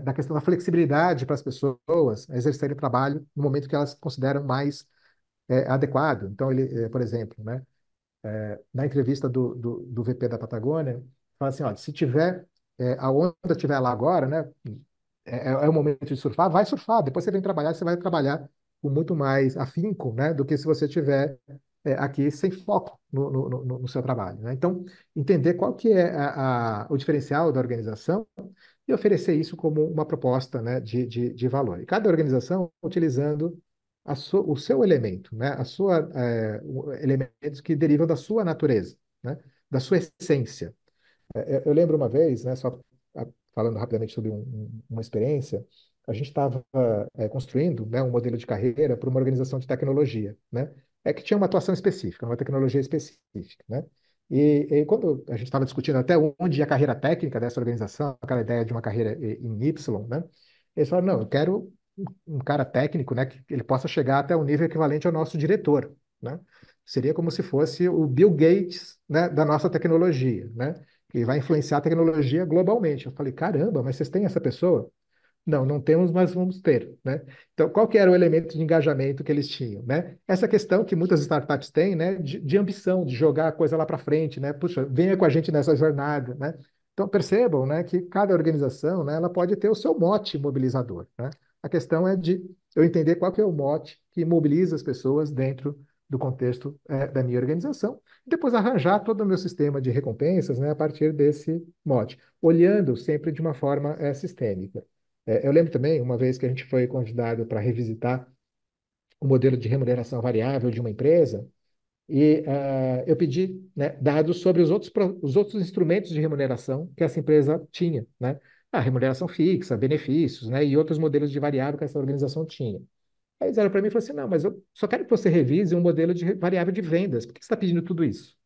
Da questão da flexibilidade para as pessoas exercerem o trabalho no momento que elas consideram mais adequado. Então, por exemplo, né? Na entrevista do VP da Patagônia, fala assim, olha, se tiver, a onda estiver lá agora, né, é o momento de surfar, vai surfar, depois você vem trabalhar, você vai trabalhar com muito mais afinco, né, do que se você tiver aqui sem foco no seu trabalho, né? Então, entender qual que é o diferencial da organização e oferecer isso como uma proposta, né, de valor. E cada organização utilizando o seu elemento, né, elementos que derivam da sua natureza, né, da sua essência. Eu lembro uma vez, né, só falando rapidamente sobre uma experiência, a gente estava construindo, né, um modelo de carreira para uma organização de tecnologia, né, que tinha uma atuação específica, uma tecnologia específica, né. E quando a gente estava discutindo até onde ia a carreira técnica dessa organização, aquela ideia de uma carreira em Y, né, eles falaram, não, eu quero um cara técnico, né, que ele possa chegar até o nível equivalente ao nosso diretor, né. Seria como se fosse o Bill Gates, né, da nossa tecnologia, né, que vai influenciar a tecnologia globalmente. Eu falei, caramba, mas vocês têm essa pessoa? Não, não temos, mas vamos ter, né? Então, qual que era o elemento de engajamento que eles tinham, né? Essa questão que muitas startups têm, né, de ambição, de jogar a coisa lá para frente, né? Puxa, venha com a gente nessa jornada, né? Então, percebam, né, que cada organização, né, ela pode ter o seu mote mobilizador, né? A questão é de eu entender qual que é o mote que mobiliza as pessoas dentro do contexto, da minha organização, e depois arranjar todo o meu sistema de recompensas, né, a partir desse mote, olhando sempre de uma forma, sistêmica. Eu lembro também, uma vez que a gente foi convidado para revisitar o modelo de remuneração variável de uma empresa, e eu pedi, né, dados sobre os outros instrumentos de remuneração que essa empresa tinha, né? A remuneração fixa, benefícios, né, e outros modelos de variável que essa organização tinha. Aí eles olharam para mim e falaram assim, não, mas eu só quero que você revise um modelo de variável de vendas. Por que você está pedindo tudo isso?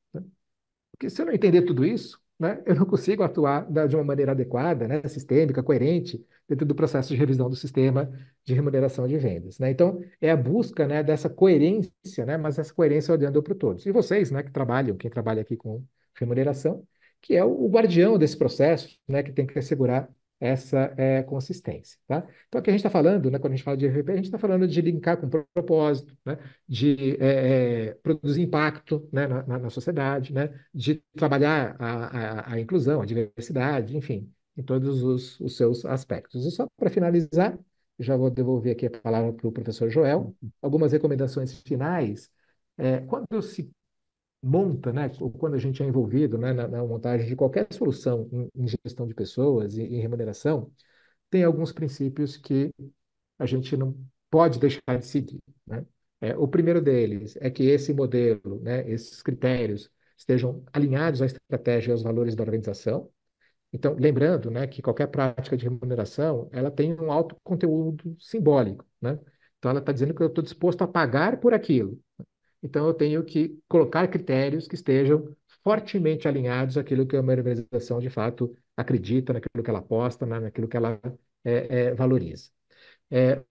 Porque se eu não entender tudo isso, né, eu não consigo atuar de uma maneira adequada, né, sistêmica, coerente, dentro do processo de revisão do sistema de remuneração de vendas, né? Então, é a busca, né, dessa coerência, né, mas essa coerência olhando para todos. E vocês, né, que trabalham, quem trabalha aqui com remuneração, que é o guardião desse processo, né, que tem que assegurar essa consistência, tá? Então, aqui a gente está falando, né, quando a gente fala de EVP, a gente está falando de linkar com propósito, né, de produzir impacto, né, na sociedade, né, de trabalhar a inclusão, a diversidade, enfim, em todos os seus aspectos. E só para finalizar, já vou devolver aqui a palavra para o professor Joel, algumas recomendações finais. Quando se monta, né, ou quando a gente é envolvido, né, na montagem de qualquer solução em gestão de pessoas e em remuneração, tem alguns princípios que a gente não pode deixar de seguir, né? O primeiro deles é que esse modelo, né, esses critérios estejam alinhados à estratégia e aos valores da organização. Então, lembrando, né, que qualquer prática de remuneração, ela tem um alto conteúdo simbólico, né? Então, ela está dizendo que eu estou disposto a pagar por aquilo. Então, eu tenho que colocar critérios que estejam fortemente alinhados àquilo que uma organização, de fato, acredita, naquilo que ela aposta, né, naquilo que ela valoriza.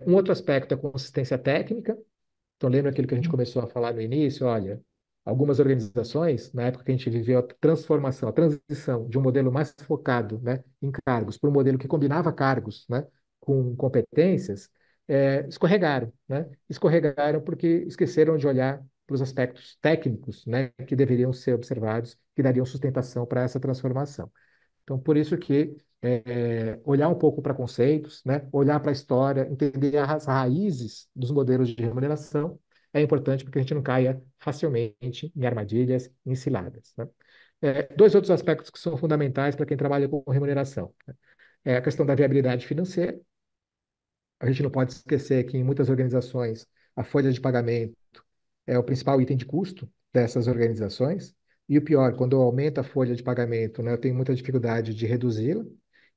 Um outro aspecto é a consistência técnica. Então, lembra aquilo que a gente começou a falar no início? Olha, algumas organizações, na época que a gente viveu a transformação, a transição de um modelo mais focado, né, em cargos para um modelo que combinava cargos, né, com competências, escorregaram, né? Escorregaram porque esqueceram de olhar para os aspectos técnicos, né, que deveriam ser observados, que dariam sustentação para essa transformação. Então, por isso que olhar um pouco para conceitos, né? Olhar para a história, entender as raízes dos modelos de remuneração é importante porque a gente não caia facilmente em armadilhas, em ciladas, né? Dois outros aspectos que são fundamentais para quem trabalha com remuneração, né? É a questão da viabilidade financeira. A gente não pode esquecer que em muitas organizações a folha de pagamento é o principal item de custo dessas organizações. E o pior, quando aumenta a folha de pagamento, né, eu tenho muita dificuldade de reduzi-la.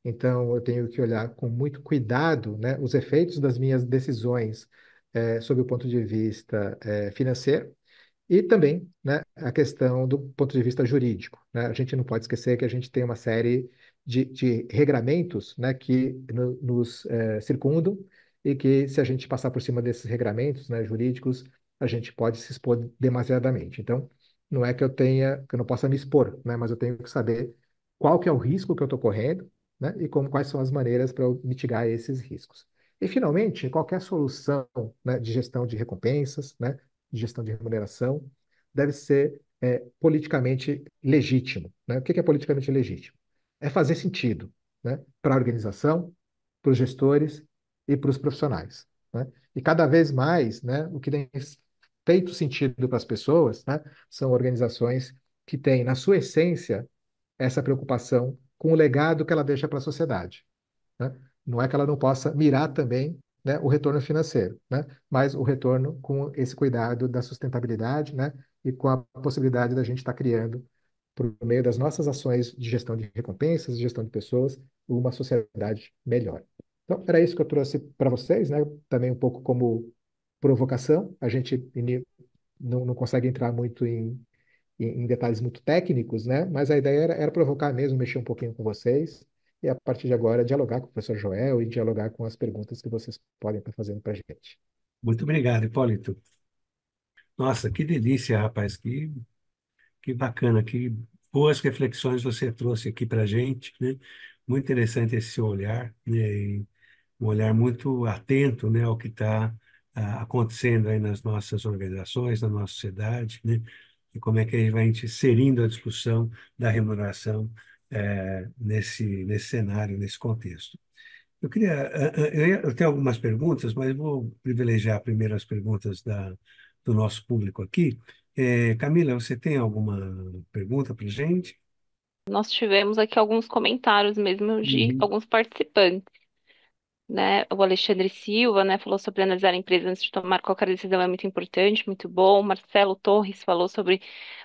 Então, eu tenho que olhar com muito cuidado, né, os efeitos das minhas decisões sob o ponto de vista financeiro. E também, né, a questão do ponto de vista jurídico, né? A gente não pode esquecer que a gente tem uma série de regramentos, né, que nos circundam e que, se a gente passar por cima desses regramentos, né, jurídicos, a gente pode se expor demasiadamente. Então, não é que eu tenha, que eu não possa me expor, né, mas eu tenho que saber qual que é o risco que eu estou correndo, né, e como, quais são as maneiras para eu mitigar esses riscos. E, finalmente, qualquer solução, né, de gestão de recompensas, né, de gestão de remuneração, deve ser politicamente legítimo, né? O que é politicamente legítimo? É fazer sentido, né, para a organização, para os gestores e para os profissionais, né? E cada vez mais, né, o que tem feito sentido para as pessoas, né, são organizações que têm, na sua essência, essa preocupação com o legado que ela deixa para a sociedade, né? Não é que ela não possa mirar também, né, o retorno financeiro, né, mas o retorno com esse cuidado da sustentabilidade, né, e com a possibilidade da gente estar criando, por meio das nossas ações de gestão de recompensas, de gestão de pessoas, uma sociedade melhor. Então, era isso que eu trouxe para vocês, né, também um pouco como provocação. A gente não consegue entrar muito em detalhes muito técnicos, né? Mas a ideia era provocar mesmo, mexer um pouquinho com vocês e, a partir de agora, dialogar com o professor Joel e dialogar com as perguntas que vocês podem estar fazendo para a gente. Muito obrigado, Hipólito. Nossa, que delícia, rapaz, que bacana, que boas reflexões você trouxe aqui para a gente, né? Muito interessante esse seu olhar, né? E um olhar muito atento, né, ao que está acontecendo aí nas nossas organizações, na nossa sociedade, né? E como é que a gente vai inserindo a discussão da remuneração nesse cenário, nesse contexto. Eu queria, eu tenho algumas perguntas, mas vou privilegiar primeiro as perguntas do nosso público aqui. Camila, você tem alguma pergunta para a gente? Nós tivemos aqui alguns comentários mesmo de Uhum, alguns participantes, né? O Alexandre Silva, né, falou sobre analisar a empresa antes de tomar qualquer decisão é muito importante, muito bom. Marcelo Torres falou sobre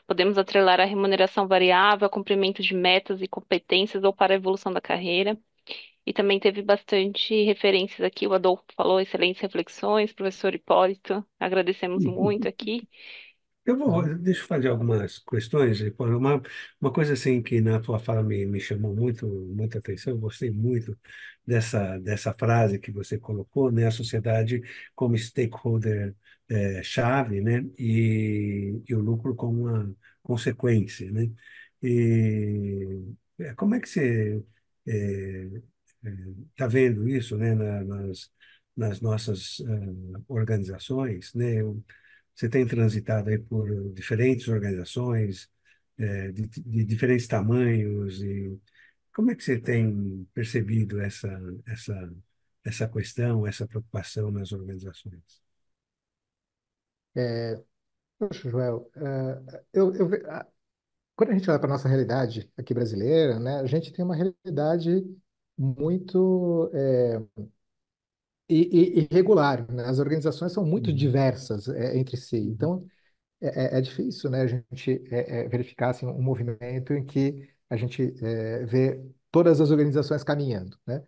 podemos atrelar a remuneração variável a cumprimento de metas e competências ou para a evolução da carreira. E também teve bastante referências aqui. O Adolfo falou excelentes reflexões, professor Hipólito, agradecemos muito uhum. aqui. Uhum. Deixa eu fazer algumas questões. E, pô, uma coisa assim que na tua fala me chamou muita atenção, eu gostei muito dessa frase que você colocou, né? A sociedade como stakeholder chave, né? E o lucro como uma consequência, né? E como é que você está vendo isso, né? Nas nossas organizações, né? Você tem transitado aí por diferentes organizações, de diferentes tamanhos, e como é que você tem percebido essa questão, essa preocupação nas organizações? Poxa, Joel, quando a gente olha para a nossa realidade aqui brasileira, né, a gente tem uma realidade muito irregular, né? As organizações são muito Uhum, diversas entre si. uhum, Então, é difícil, né, a gente verificar assim, um movimento em que a gente vê todas as organizações caminhando, né?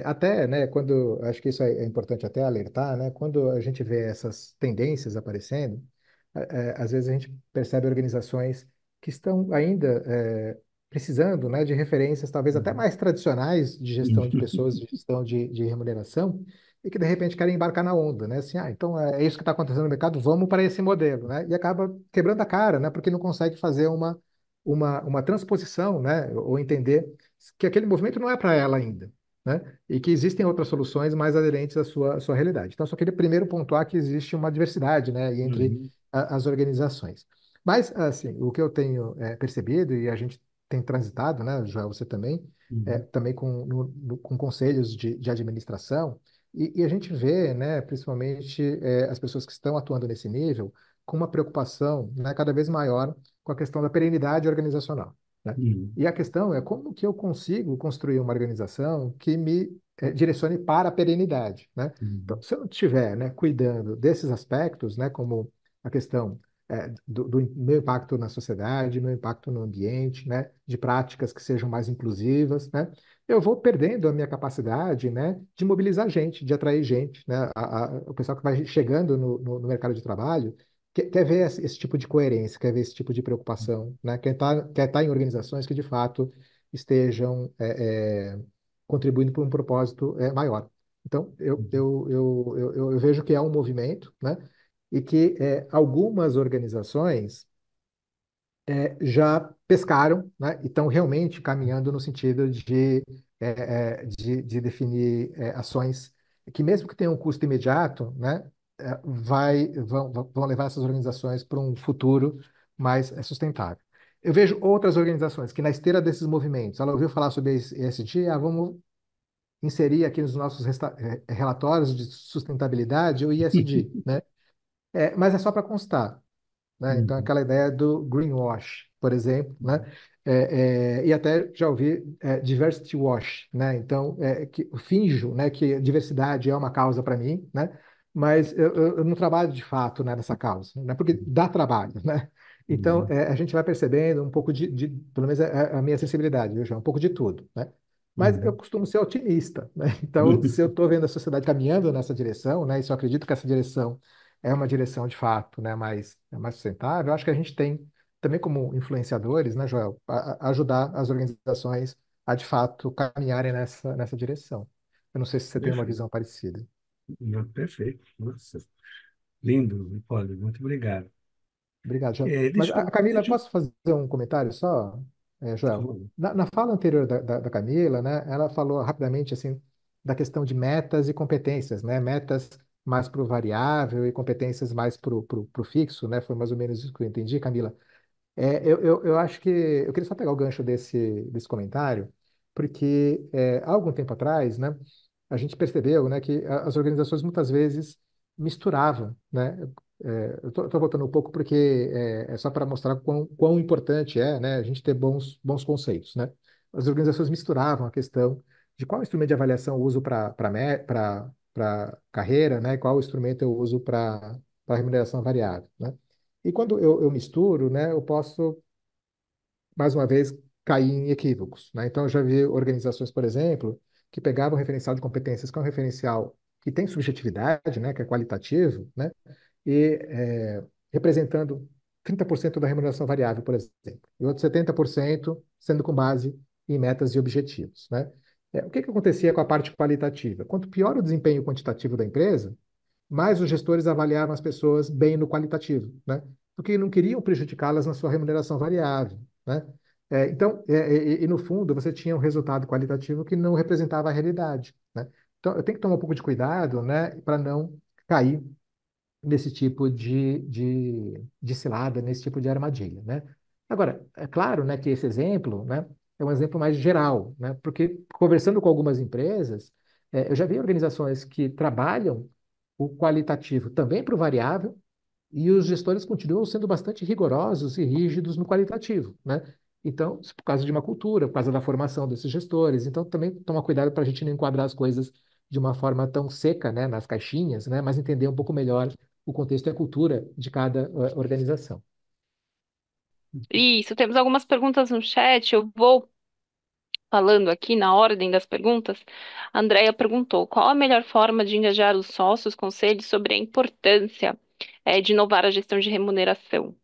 Até, né, quando, acho que isso é importante até alertar, né, quando a gente vê essas tendências aparecendo, às vezes a gente percebe organizações que estão ainda precisando, né, de referências talvez até uhum, mais tradicionais de gestão de pessoas, de gestão de remuneração, e que de repente querem embarcar na onda, né? Assim, então é isso que está acontecendo no mercado, vamos para esse modelo, né? E acaba quebrando a cara, né? Porque não consegue fazer uma transposição, né? Ou entender que aquele movimento não é para ela ainda, né? E que existem outras soluções mais aderentes à sua realidade. Então, só queria primeiro pontuar que existe uma diversidade, né? Entre uhum, as organizações. Mas, assim, o que eu tenho percebido, e a gente tem transitado, né, Joel, você também, uhum, também com conselhos de administração, e a gente vê, né, principalmente as pessoas que estão atuando nesse nível, com uma preocupação, né, cada vez maior com a questão da perenidade organizacional, né? uhum, E a questão é como que eu consigo construir uma organização que me direcione para a perenidade, né? Então, uhum, se eu não estiver, né, cuidando desses aspectos, né, como a questão do meu impacto na sociedade, meu impacto no ambiente, né, de práticas que sejam mais inclusivas, né, eu vou perdendo a minha capacidade, né, de mobilizar gente, de atrair gente, né, o pessoal que vai chegando no mercado de trabalho, quer ver esse tipo de coerência, quer ver esse tipo de preocupação, né? Quer tá em organizações que de fato estejam contribuindo para um propósito maior. Então, eu vejo que é um movimento, né? E que algumas organizações já pescaram, né, e estão realmente caminhando no sentido de definir ações que, mesmo que tenham um custo imediato, né, vão levar essas organizações para um futuro mais sustentável. Eu vejo outras organizações que, na esteira desses movimentos, ela ouviu falar sobre ESG, vamos inserir aqui nos nossos relatórios de sustentabilidade o ESG, né? Mas é só para constar, né? Então, Uhum. aquela ideia do greenwash, por exemplo, né? E até já ouvi diversity wash, né? Então, que eu finjo, né, que a diversidade é uma causa para mim, né? Mas eu não trabalho de fato, né, nessa causa, né? Porque dá trabalho, né? Então, Uhum. a gente vai percebendo um pouco pelo menos a minha sensibilidade, viu, João? Um pouco de tudo, né? Mas eu Uhum. costumo ser otimista, né? Então, se eu estou vendo a sociedade caminhando nessa direção, né, e se eu acredito que essa direção é uma direção de fato, né, mais sustentável, eu acho que a gente tem também como influenciadores, né, Joel, ajudar as organizações a de fato caminharem nessa direção. Eu não sei se você tem uma Perfeito. visão parecida. Não, perfeito. Nossa, lindo, Hipólito. Muito obrigado. Obrigado, Joel. Mas Deixa, a Camila, deixa eu... posso fazer um comentário só, Por Joel? favor. Na fala anterior da Camila, né, ela falou rapidamente assim da questão de metas e competências, né? Metas mais para o variável e competências mais para o fixo, né? Foi mais ou menos isso que eu entendi, Camila. Eu acho que eu queria só pegar o gancho desse comentário, porque há algum tempo atrás, né, a gente percebeu, né, que as organizações muitas vezes misturavam, né? Eu estou voltando um pouco porque é só para mostrar quão importante é, né, a gente ter bons conceitos, né? As organizações misturavam a questão de qual instrumento de avaliação eu uso para carreira, né, e qual instrumento eu uso para remuneração variável, né? E quando eu misturo, né, eu posso, mais uma vez, cair em equívocos, né? Então, eu já vi organizações, por exemplo, que pegavam o referencial de competências, que é um referencial que tem subjetividade, né, que é qualitativo, né, e representando 30% da remuneração variável, por exemplo, e outros 70% sendo com base em metas e objetivos, né? O que que acontecia com a parte qualitativa? Quanto pior o desempenho quantitativo da empresa, mas os gestores avaliavam as pessoas bem no qualitativo, né? Porque não queriam prejudicá-las na sua remuneração variável, né? Então, no fundo, você tinha um resultado qualitativo que não representava a realidade, né? Então, eu tenho que tomar um pouco de cuidado, né, para não cair nesse tipo de cilada, nesse tipo de armadilha, né? Agora, é claro, né, que esse exemplo, né, é um exemplo mais geral, né? Porque conversando com algumas empresas, eu já vi organizações que trabalham o qualitativo também para o variável, e os gestores continuam sendo bastante rigorosos e rígidos no qualitativo, né? Então, isso por causa de uma cultura, por causa da formação desses gestores. Então, também tomar cuidado para a gente não enquadrar as coisas de uma forma tão seca, né, nas caixinhas, né, mas entender um pouco melhor o contexto e a cultura de cada organização. Isso, temos algumas perguntas no chat. Eu vou falando aqui na ordem das perguntas. A Andrea perguntou: qual a melhor forma de engajar os sócios, conselhos sobre a importância de inovar a gestão de remuneração?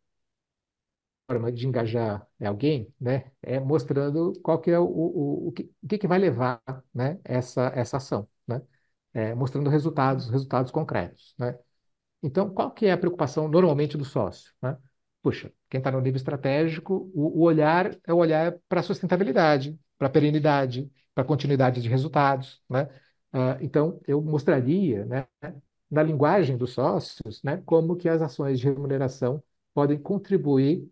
Forma de engajar alguém, né, é mostrando qual que é o que vai levar, né, essa ação, né, mostrando resultados concretos, né. Então, qual que é a preocupação normalmente do sócio, né? Puxa, quem está no nível estratégico, o olhar é o olhar para a sustentabilidade, para a perenidade, para a continuidade de resultados, né? Então, eu mostraria, né, na linguagem dos sócios, né, como que as ações de remuneração podem contribuir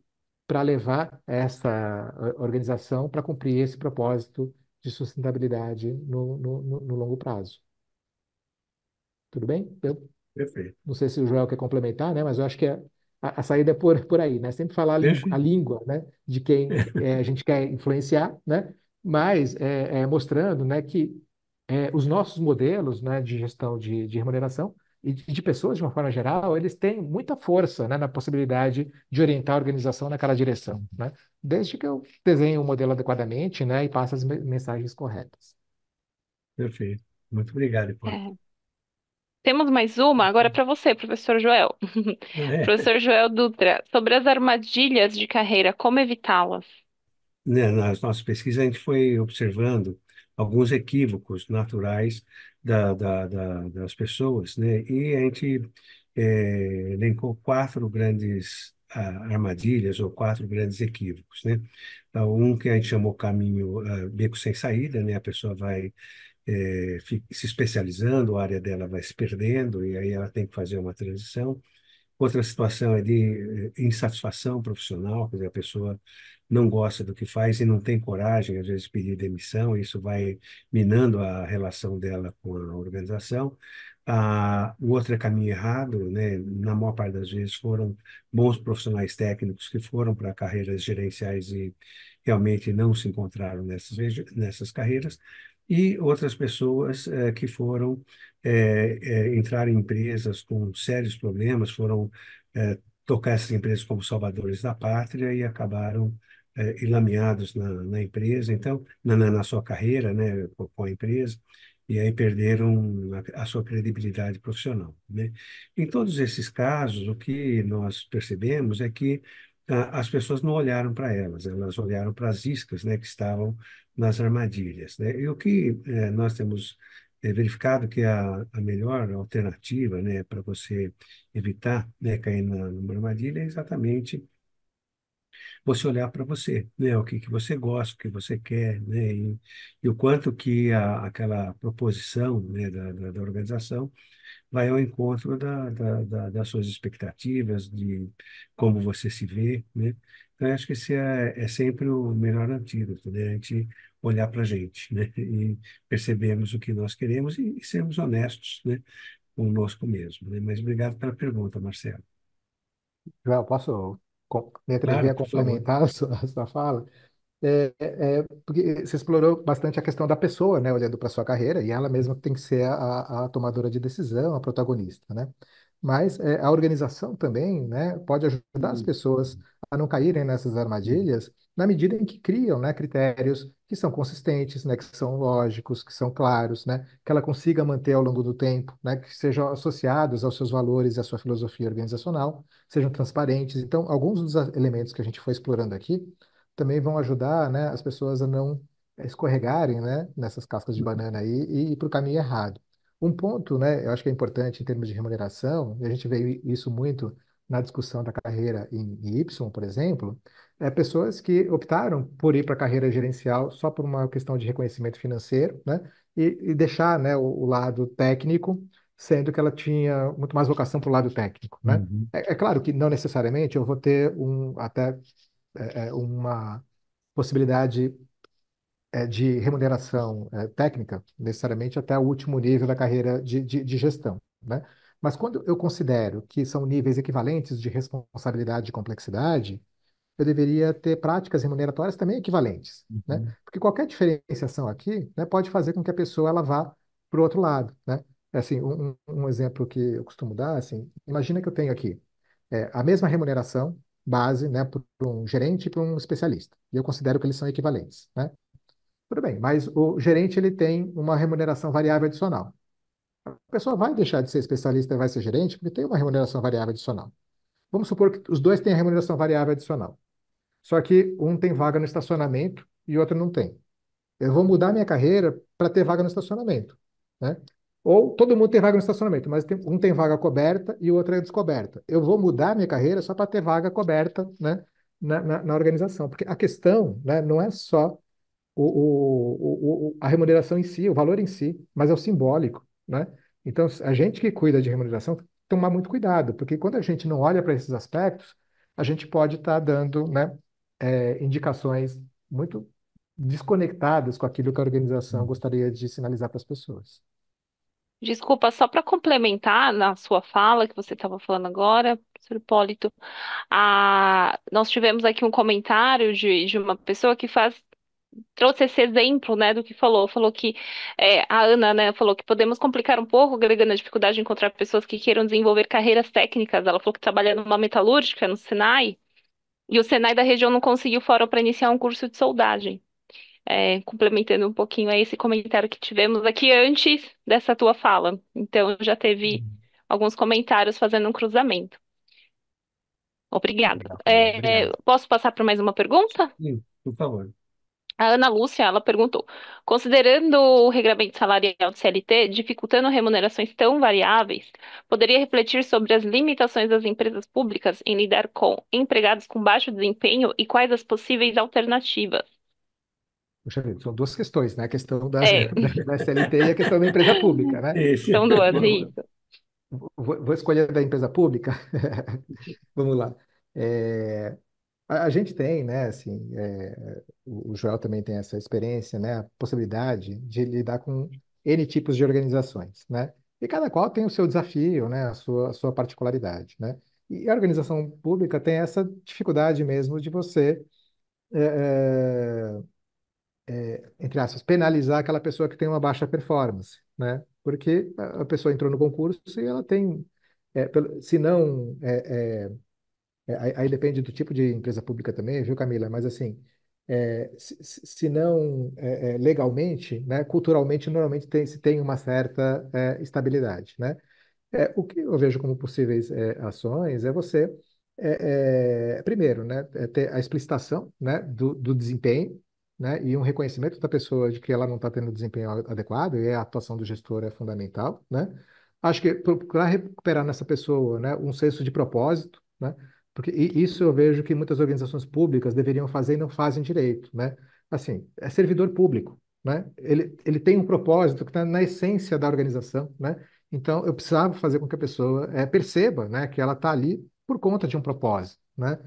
para levar essa organização para cumprir esse propósito de sustentabilidade no longo prazo. Tudo bem? Perfeito. Não sei se o Joel quer complementar, né? Mas eu acho que a saída é por aí, né? Sempre falar a Perfeito. língua, né? De quem a gente quer influenciar, né? Mas mostrando, né, que os nossos modelos, né, de gestão de remuneração e de pessoas de uma forma geral, eles têm muita força, né, na possibilidade de orientar a organização naquela direção, né? Desde que eu desenhe o modelo adequadamente, né, e passe as mensagens corretas. Perfeito. Muito obrigado, Hipólito. É. Temos mais uma, agora para você, professor Joel. É, Professor Joel Dutra, sobre as armadilhas de carreira, como evitá-las? né, nas nossas pesquisas, a gente foi observando alguns equívocos naturais das pessoas, né? E a gente elencou quatro grandes armadilhas ou quatro grandes equívocos, né? Então, um que a gente chamou caminho, beco sem saída, né? A pessoa vai se especializando, a área dela vai se perdendo e aí ela tem que fazer uma transição. Outra situação é de insatisfação profissional, quer dizer, a pessoa não gosta do que faz e não tem coragem, às vezes, de pedir demissão, e isso vai minando a relação dela com a organização. O outro é caminho errado, né? Na maior parte das vezes foram bons profissionais técnicos que foram para carreiras gerenciais e realmente não se encontraram nessas carreiras, e outras pessoas que foram entrar em empresas com sérios problemas, foram tocar essas empresas como salvadores da pátria e acabaram enlameados na empresa, então, na sua carreira, né, com a empresa, e aí perderam a sua credibilidade profissional, né? Em todos esses casos, o que nós percebemos é que as pessoas não olharam para elas olharam para as iscas, né, que estavam nas armadilhas, né? E o que nós temos verificado que a melhor alternativa, né, para você evitar, né, cair numa armadilha é exatamente você olhar para você, né, o que que você gosta, o que você quer, né, e o quanto que aquela proposição, né, da organização vai ao encontro das suas expectativas, de como você se vê, né? Então, eu acho que esse é sempre o melhor antídoto, né? A gente olhar para a gente, né? E percebermos o que nós queremos e sermos honestos, né? Conosco mesmo, né? Mas obrigado pela pergunta, Marcelo. Joel, posso me atrever Claro, a por favor. complementar a sua fala? Porque você explorou bastante a questão da pessoa, né, olhando para sua carreira, e ela mesma tem que ser a tomadora de decisão, a protagonista, né? Mas a organização também, né, pode ajudar as pessoas a não caírem nessas armadilhas na medida em que criam, né, critérios que são consistentes, né, que são lógicos, que são claros, né, que ela consiga manter ao longo do tempo, né, que sejam associados aos seus valores e à sua filosofia organizacional, sejam transparentes. Então, alguns dos elementos que a gente foi explorando aqui também vão ajudar, né, as pessoas a não escorregarem, né, nessas cascas de banana aí e ir para o caminho errado. Um ponto, né, eu acho que é importante em termos de remuneração, e a gente vê isso muito na discussão da carreira em Y, por exemplo, pessoas que optaram por ir para a carreira gerencial só por uma questão de reconhecimento financeiro, né, e deixar, né, o lado técnico, sendo que ela tinha muito mais vocação para o lado técnico, né? Uhum. É claro que não necessariamente eu vou ter até uma possibilidade de remuneração técnica, necessariamente até o último nível da carreira de gestão, né? Mas quando eu considero que são níveis equivalentes de responsabilidade e complexidade, eu deveria ter práticas remuneratórias também equivalentes, né? Uhum. Porque qualquer diferenciação aqui, né, pode fazer com que a pessoa ela vá para o outro lado, né? Assim, um exemplo que eu costumo dar, assim, imagina que eu tenho aqui a mesma remuneração base, né, para um gerente e para um especialista, e eu considero que eles são equivalentes, né? Tudo bem, mas o gerente ele tem uma remuneração variável adicional. A pessoa vai deixar de ser especialista e vai ser gerente porque tem uma remuneração variável adicional. Vamos supor que os dois têm a remuneração variável adicional. Só que um tem vaga no estacionamento e o outro não tem. Eu vou mudar minha carreira para ter vaga no estacionamento, né? Ou todo mundo tem vaga no estacionamento, mas um tem vaga coberta e o outro é descoberta. Eu vou mudar minha carreira só para ter vaga coberta, né, na organização. Porque a questão, né, não é só a remuneração em si, o valor em si, mas é o simbólico, né? Então, a gente que cuida de remuneração tem que tomar muito cuidado, porque quando a gente não olha para esses aspectos, a gente pode estar dando, né, indicações muito desconectadas com aquilo que a organização gostaria de sinalizar para as pessoas. Desculpa, só para complementar na sua fala que você estava falando agora, professor Hipólito, nós tivemos aqui um comentário de uma pessoa que trouxe esse exemplo, né, do que falou que a Ana, né, falou que podemos complicar um pouco, agregando a dificuldade de encontrar pessoas que queiram desenvolver carreiras técnicas. Ela falou que trabalha numa metalúrgica no Senai, e o Senai da região não conseguiu fórum para iniciar um curso de soldagem. complementando um pouquinho a esse comentário que tivemos aqui antes dessa tua fala. Então, já teve alguns comentários fazendo um cruzamento. Obrigada. Legal, Camila. Obrigado. Posso passar para mais uma pergunta? Sim, por favor. A Ana Lúcia, ela perguntou: considerando o regramento salarial do CLT dificultando remunerações tão variáveis, poderia refletir sobre as limitações das empresas públicas em lidar com empregados com baixo desempenho e quais as possíveis alternativas? Puxa vida, são duas questões, né? A questão É, da SLT e a questão da empresa pública, né? Esse, são duas, Vamos, isso. vou escolher da empresa pública. Vamos lá. É, a gente tem, né, assim, o Joel também tem essa experiência, né, a possibilidade de lidar com N tipos de organizações, né? E cada qual tem o seu desafio, né, a sua particularidade, né? E a organização pública tem essa dificuldade mesmo de você, entre aspas, penalizar aquela pessoa que tem uma baixa performance, né? Porque a pessoa entrou no concurso e ela tem, se não aí depende do tipo de empresa pública também, viu, Camila? Mas assim, se não legalmente, né, culturalmente, normalmente se tem uma certa estabilidade, né? O que eu vejo como possíveis ações é você, primeiro, né, ter a explicitação, né, do desempenho, né, e um reconhecimento da pessoa de que ela não está tendo desempenho adequado, e a atuação do gestor é fundamental, né? Acho que procurar recuperar nessa pessoa, né, um senso de propósito, né? Porque isso eu vejo que muitas organizações públicas deveriam fazer e não fazem direito, né? Assim, é servidor público, né? Ele tem um propósito que está na essência da organização, né? Então, eu precisava fazer com que a pessoa perceba, né, que ela está ali por conta de um propósito, né?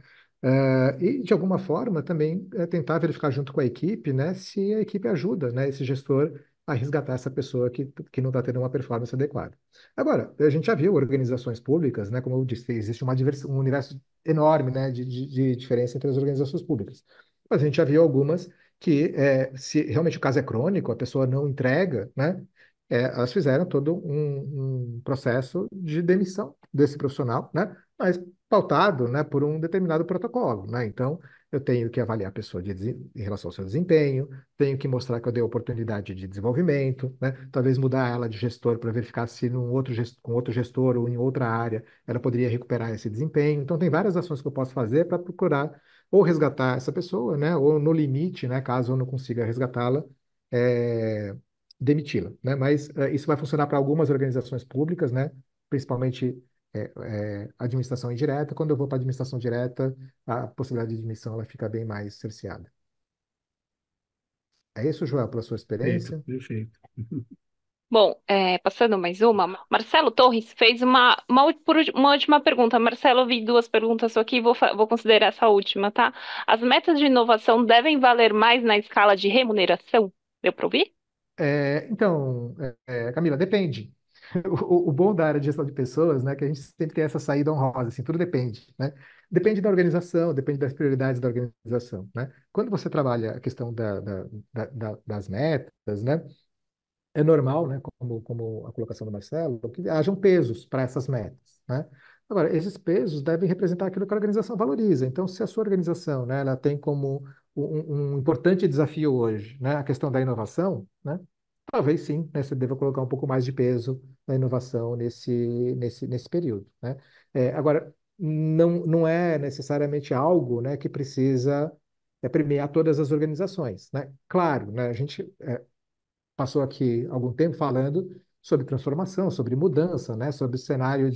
E, de alguma forma, também tentar verificar junto com a equipe, né, se a equipe ajuda, né, esse gestor a resgatar essa pessoa que não está tendo uma performance adequada. Agora, a gente já viu organizações públicas, né, como eu disse, existe um universo enorme, né, de diferença entre as organizações públicas. Mas a gente já viu algumas que, se realmente o caso é crônico, a pessoa não entrega, né, elas fizeram todo um processo de demissão desse profissional, né? Mas pautado, né, por um determinado protocolo, né? Então, eu tenho que avaliar a pessoa em relação ao seu desempenho, tenho que mostrar que eu dei oportunidade de desenvolvimento, né? Talvez mudar ela de gestor para verificar se com outro gestor ou em outra área ela poderia recuperar esse desempenho. Então, tem várias ações que eu posso fazer para procurar ou resgatar essa pessoa, né? Ou no limite, né, caso eu não consiga resgatá-la, é, demiti-la, né? Mas isso vai funcionar para algumas organizações públicas, né? Principalmente administração indireta. Quando eu vou para administração direta, a possibilidade de demissão ela fica bem mais cerceada. É isso, Joel, pela sua perfeito, experiência? perfeito. Bom, passando mais uma, Marcelo Torres fez uma última pergunta. Marcelo, eu vi duas perguntas só aqui, vou considerar essa última, tá? As metas de inovação devem valer mais na escala de remuneração? Deu para ouvir? Então, Camila, depende. O bom da área de gestão de pessoas, né, é que a gente sempre tem essa saída honrosa, assim, tudo depende, né? Depende da organização, depende das prioridades da organização, né? Quando você trabalha a questão das metas, né, é normal, né, como a colocação do Marcelo, que hajam pesos para essas metas, né? Agora, esses pesos devem representar aquilo que a organização valoriza. Então, se a sua organização, né, ela tem como um importante desafio hoje, né, a questão da inovação, né, talvez sim, né, você deva colocar um pouco mais de peso na inovação nesse período, né? Agora, não é necessariamente algo, né, que precisa premiar todas as organizações, né? Claro, né, a gente passou aqui algum tempo falando sobre transformação, sobre mudança, né? Sobre cenário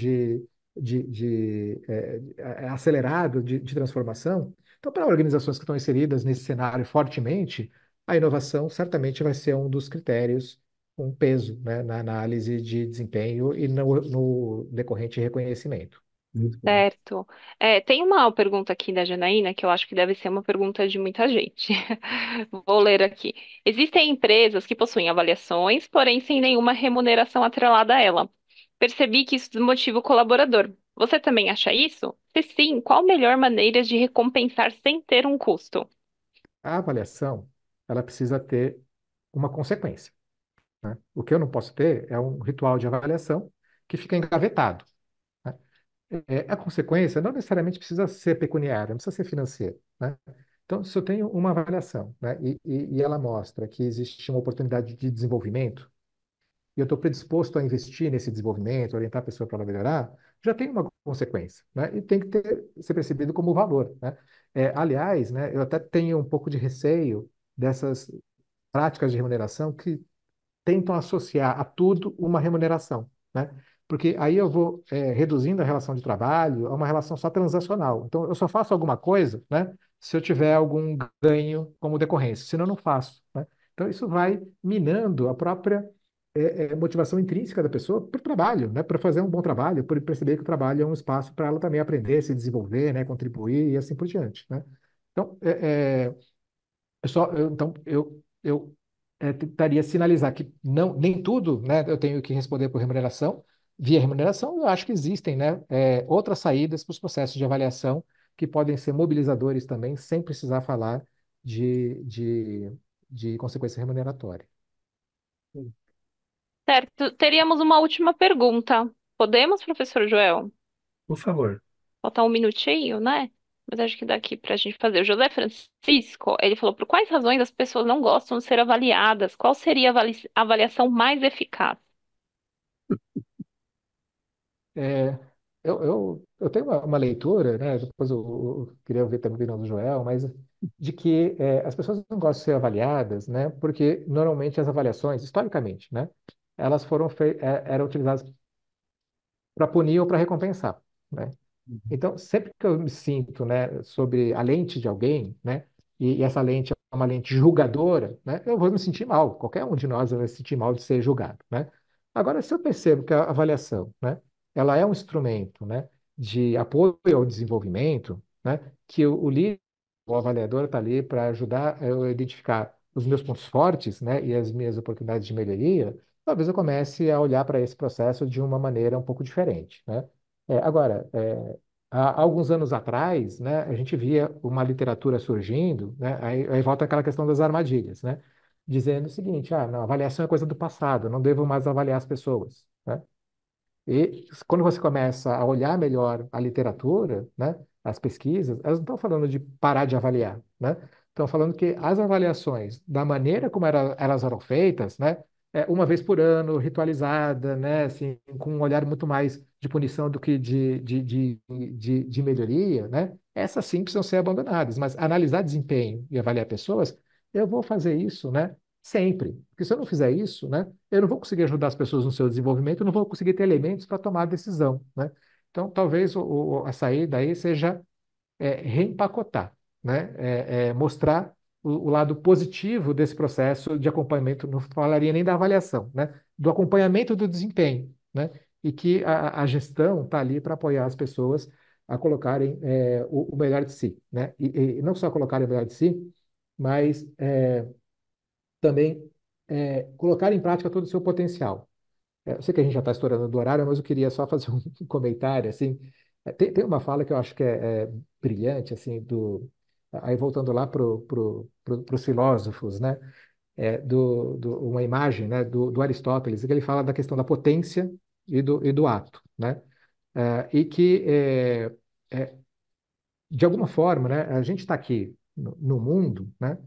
acelerado de transformação. Então, para organizações que estão inseridas nesse cenário fortemente, a inovação certamente vai ser um dos critérios com peso, né, na análise de desempenho e no decorrente reconhecimento. Muito bom. Certo. Tem uma pergunta aqui da Janaína que eu acho que deve ser uma pergunta de muita gente. Vou ler aqui. Existem empresas que possuem avaliações, porém sem nenhuma remuneração atrelada a ela. Percebi que isso desmotiva o colaborador. Você também acha isso? Se sim, qual a melhor maneira de recompensar sem ter um custo? A avaliação, ela precisa ter uma consequência, né? O que eu não posso ter é um ritual de avaliação que fica engavetado, né? A consequência não necessariamente precisa ser pecuniária, não precisa ser financeira, né? Então, se eu tenho uma avaliação, né, e ela mostra que existe uma oportunidade de desenvolvimento, e eu estou predisposto a investir nesse desenvolvimento, orientar a pessoa para ela melhorar, já tem uma consequência, né? E tem que ser percebido como valor, né? Aliás, né, eu até tenho um pouco de receio dessas práticas de remuneração que tentam associar a tudo uma remuneração, né? Porque aí eu vou reduzindo a relação de trabalho a uma relação só transacional. Então, eu só faço alguma coisa, né, se eu tiver algum ganho como decorrência, senão eu não faço, né? Então, isso vai minando a própria motivação intrínseca da pessoa para o trabalho, né, para fazer um bom trabalho, por perceber que o trabalho é um espaço para ela também aprender, se desenvolver, né, contribuir e assim por diante, né? Então, eu tentaria sinalizar que não, nem tudo, né, eu tenho que responder por remuneração. Via remuneração, eu acho que existem, né, outras saídas para os processos de avaliação que podem ser mobilizadores também, sem precisar falar de, de, de consequência remuneratória. Certo. Teríamos uma última pergunta. Podemos, professor Joel? Por favor. Faltar um minutinho, né? Mas acho que daqui para a gente fazer. O José Francisco, ele falou: por quais razões as pessoas não gostam de ser avaliadas? Qual seria a avaliação mais eficaz? É, eu tenho uma leitura, né, depois eu queria ver também a opinião do Joel, mas de que as pessoas não gostam de ser avaliadas, né, porque normalmente as avaliações, historicamente, né, elas eram utilizadas para punir ou para recompensar, né? Então, sempre que eu me sinto, né, sobre a lente de alguém, né, e essa lente é uma lente julgadora, né, eu vou me sentir mal. Qualquer um de nós vai se sentir mal de ser julgado, né? Agora, se eu percebo que a avaliação, né, ela é um instrumento, né, de apoio ao desenvolvimento, né, que o líder, o avaliador está ali para ajudar eu a identificar os meus pontos fortes, né, e as minhas oportunidades de melhoria, talvez eu comece a olhar para esse processo de uma maneira um pouco diferente, né? Agora, há alguns anos atrás, né, a gente via uma literatura surgindo, né, aí volta aquela questão das armadilhas, né, dizendo o seguinte, não, avaliação é coisa do passado, não devo mais avaliar as pessoas, né? E quando você começa a olhar melhor a literatura, né, as pesquisas, elas não estão falando de parar de avaliar, né? Estão falando que as avaliações, da maneira como elas eram feitas, né, uma vez por ano, ritualizada, né, assim, com um olhar muito mais de punição do que de melhoria, né? Essas sim precisam ser abandonadas, mas analisar desempenho e avaliar pessoas, eu vou fazer isso, né, sempre. Porque se eu não fizer isso, né, eu não vou conseguir ajudar as pessoas no seu desenvolvimento, eu não vou conseguir ter elementos para tomar a decisão, né? Então, talvez a saída aí seja reempacotar, né? Mostrar o lado positivo desse processo de acompanhamento, não falaria nem da avaliação, né? Do acompanhamento do desempenho, né? E que a gestão está ali para apoiar as pessoas a colocarem o melhor de si, né? E não só colocarem o melhor de si, mas também colocar em prática todo o seu potencial. Eu sei que a gente já está estourando do horário, mas eu queria só fazer um comentário, assim. Tem uma fala que eu acho que é brilhante, assim, aí voltando lá para os filósofos, né? Uma imagem, né, do Aristóteles, que ele fala da questão da potência e do ato, né? E que é, de alguma forma, né, a gente está aqui no mundo, né,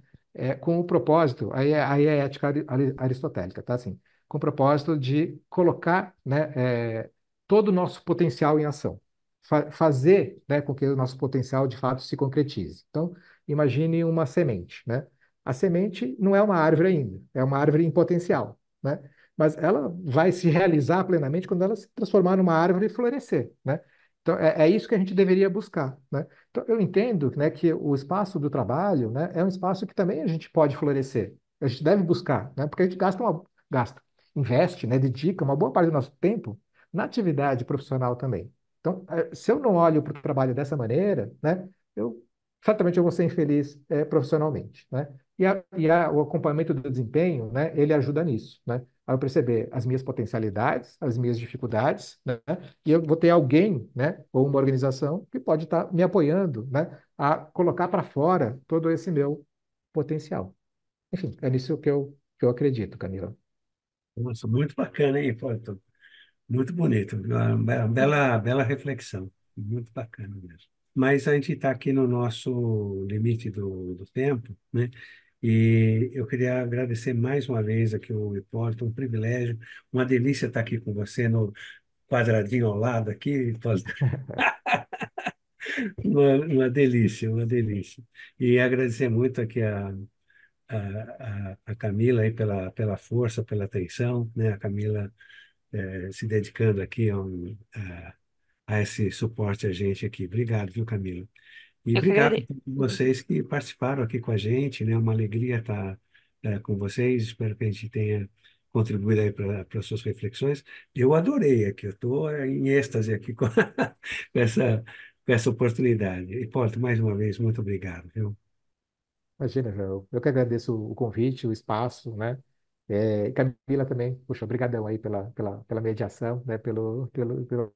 com o propósito, aí é ética aristotélica, tá assim, com o propósito de colocar, né, todo o nosso potencial em ação, fazer, né, com que o nosso potencial de fato se concretize. Então, imagine uma semente, né? A semente não é uma árvore ainda, é uma árvore em potencial, né? Mas ela vai se realizar plenamente quando ela se transformar numa árvore e florescer, né? Então, é isso que a gente deveria buscar, né? Então, eu entendo, né, que o espaço do trabalho, né, é um espaço que também a gente pode florescer. A gente deve buscar, né, porque a gente investe, né, dedica uma boa parte do nosso tempo na atividade profissional também. Então, se eu não olho para o trabalho dessa maneira, né, certamente eu vou ser infeliz, profissionalmente, né? O acompanhamento do desempenho, né, ele ajuda nisso, né? A eu perceber as minhas potencialidades, as minhas dificuldades, né? E eu vou ter alguém, né, ou uma organização que pode estar me apoiando, né, a colocar para fora todo esse meu potencial. Enfim, é nisso que eu acredito, Camila. Nossa, muito bacana, hein, Muito bonito. Uma bela reflexão. Muito bacana mesmo. mas a gente está aqui no nosso limite do tempo, né? E eu queria agradecer mais uma vez aqui o Hipólito, um privilégio, uma delícia estar aqui com você no quadradinho ao lado aqui, Hipólito. Uma delícia, uma delícia. E agradecer muito aqui a Camila aí pela força, pela atenção, né? A Camila se dedicando aqui a esse suporte a gente aqui. Obrigado, viu, Camila? E Eu que obrigado a agradeço. todos vocês que participaram aqui com a gente, né? Uma alegria estar com vocês. Espero que a gente tenha contribuído aí para as suas reflexões. Eu adorei aqui, eu estou em êxtase aqui com, com essa oportunidade. Hipólito, mais uma vez, muito obrigado, viu? Imagina, eu que agradeço o convite, o espaço, né? E Camila também, puxa, obrigadão aí pela mediação, né? Pelo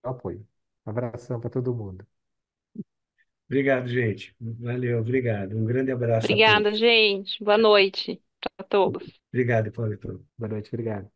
apoio. Um abração para todo mundo. Obrigado, gente. Valeu, obrigado. Um grande abraço a Obrigada, todos. gente. Boa noite para todos. Obrigado, Hipólito. Boa noite, obrigado.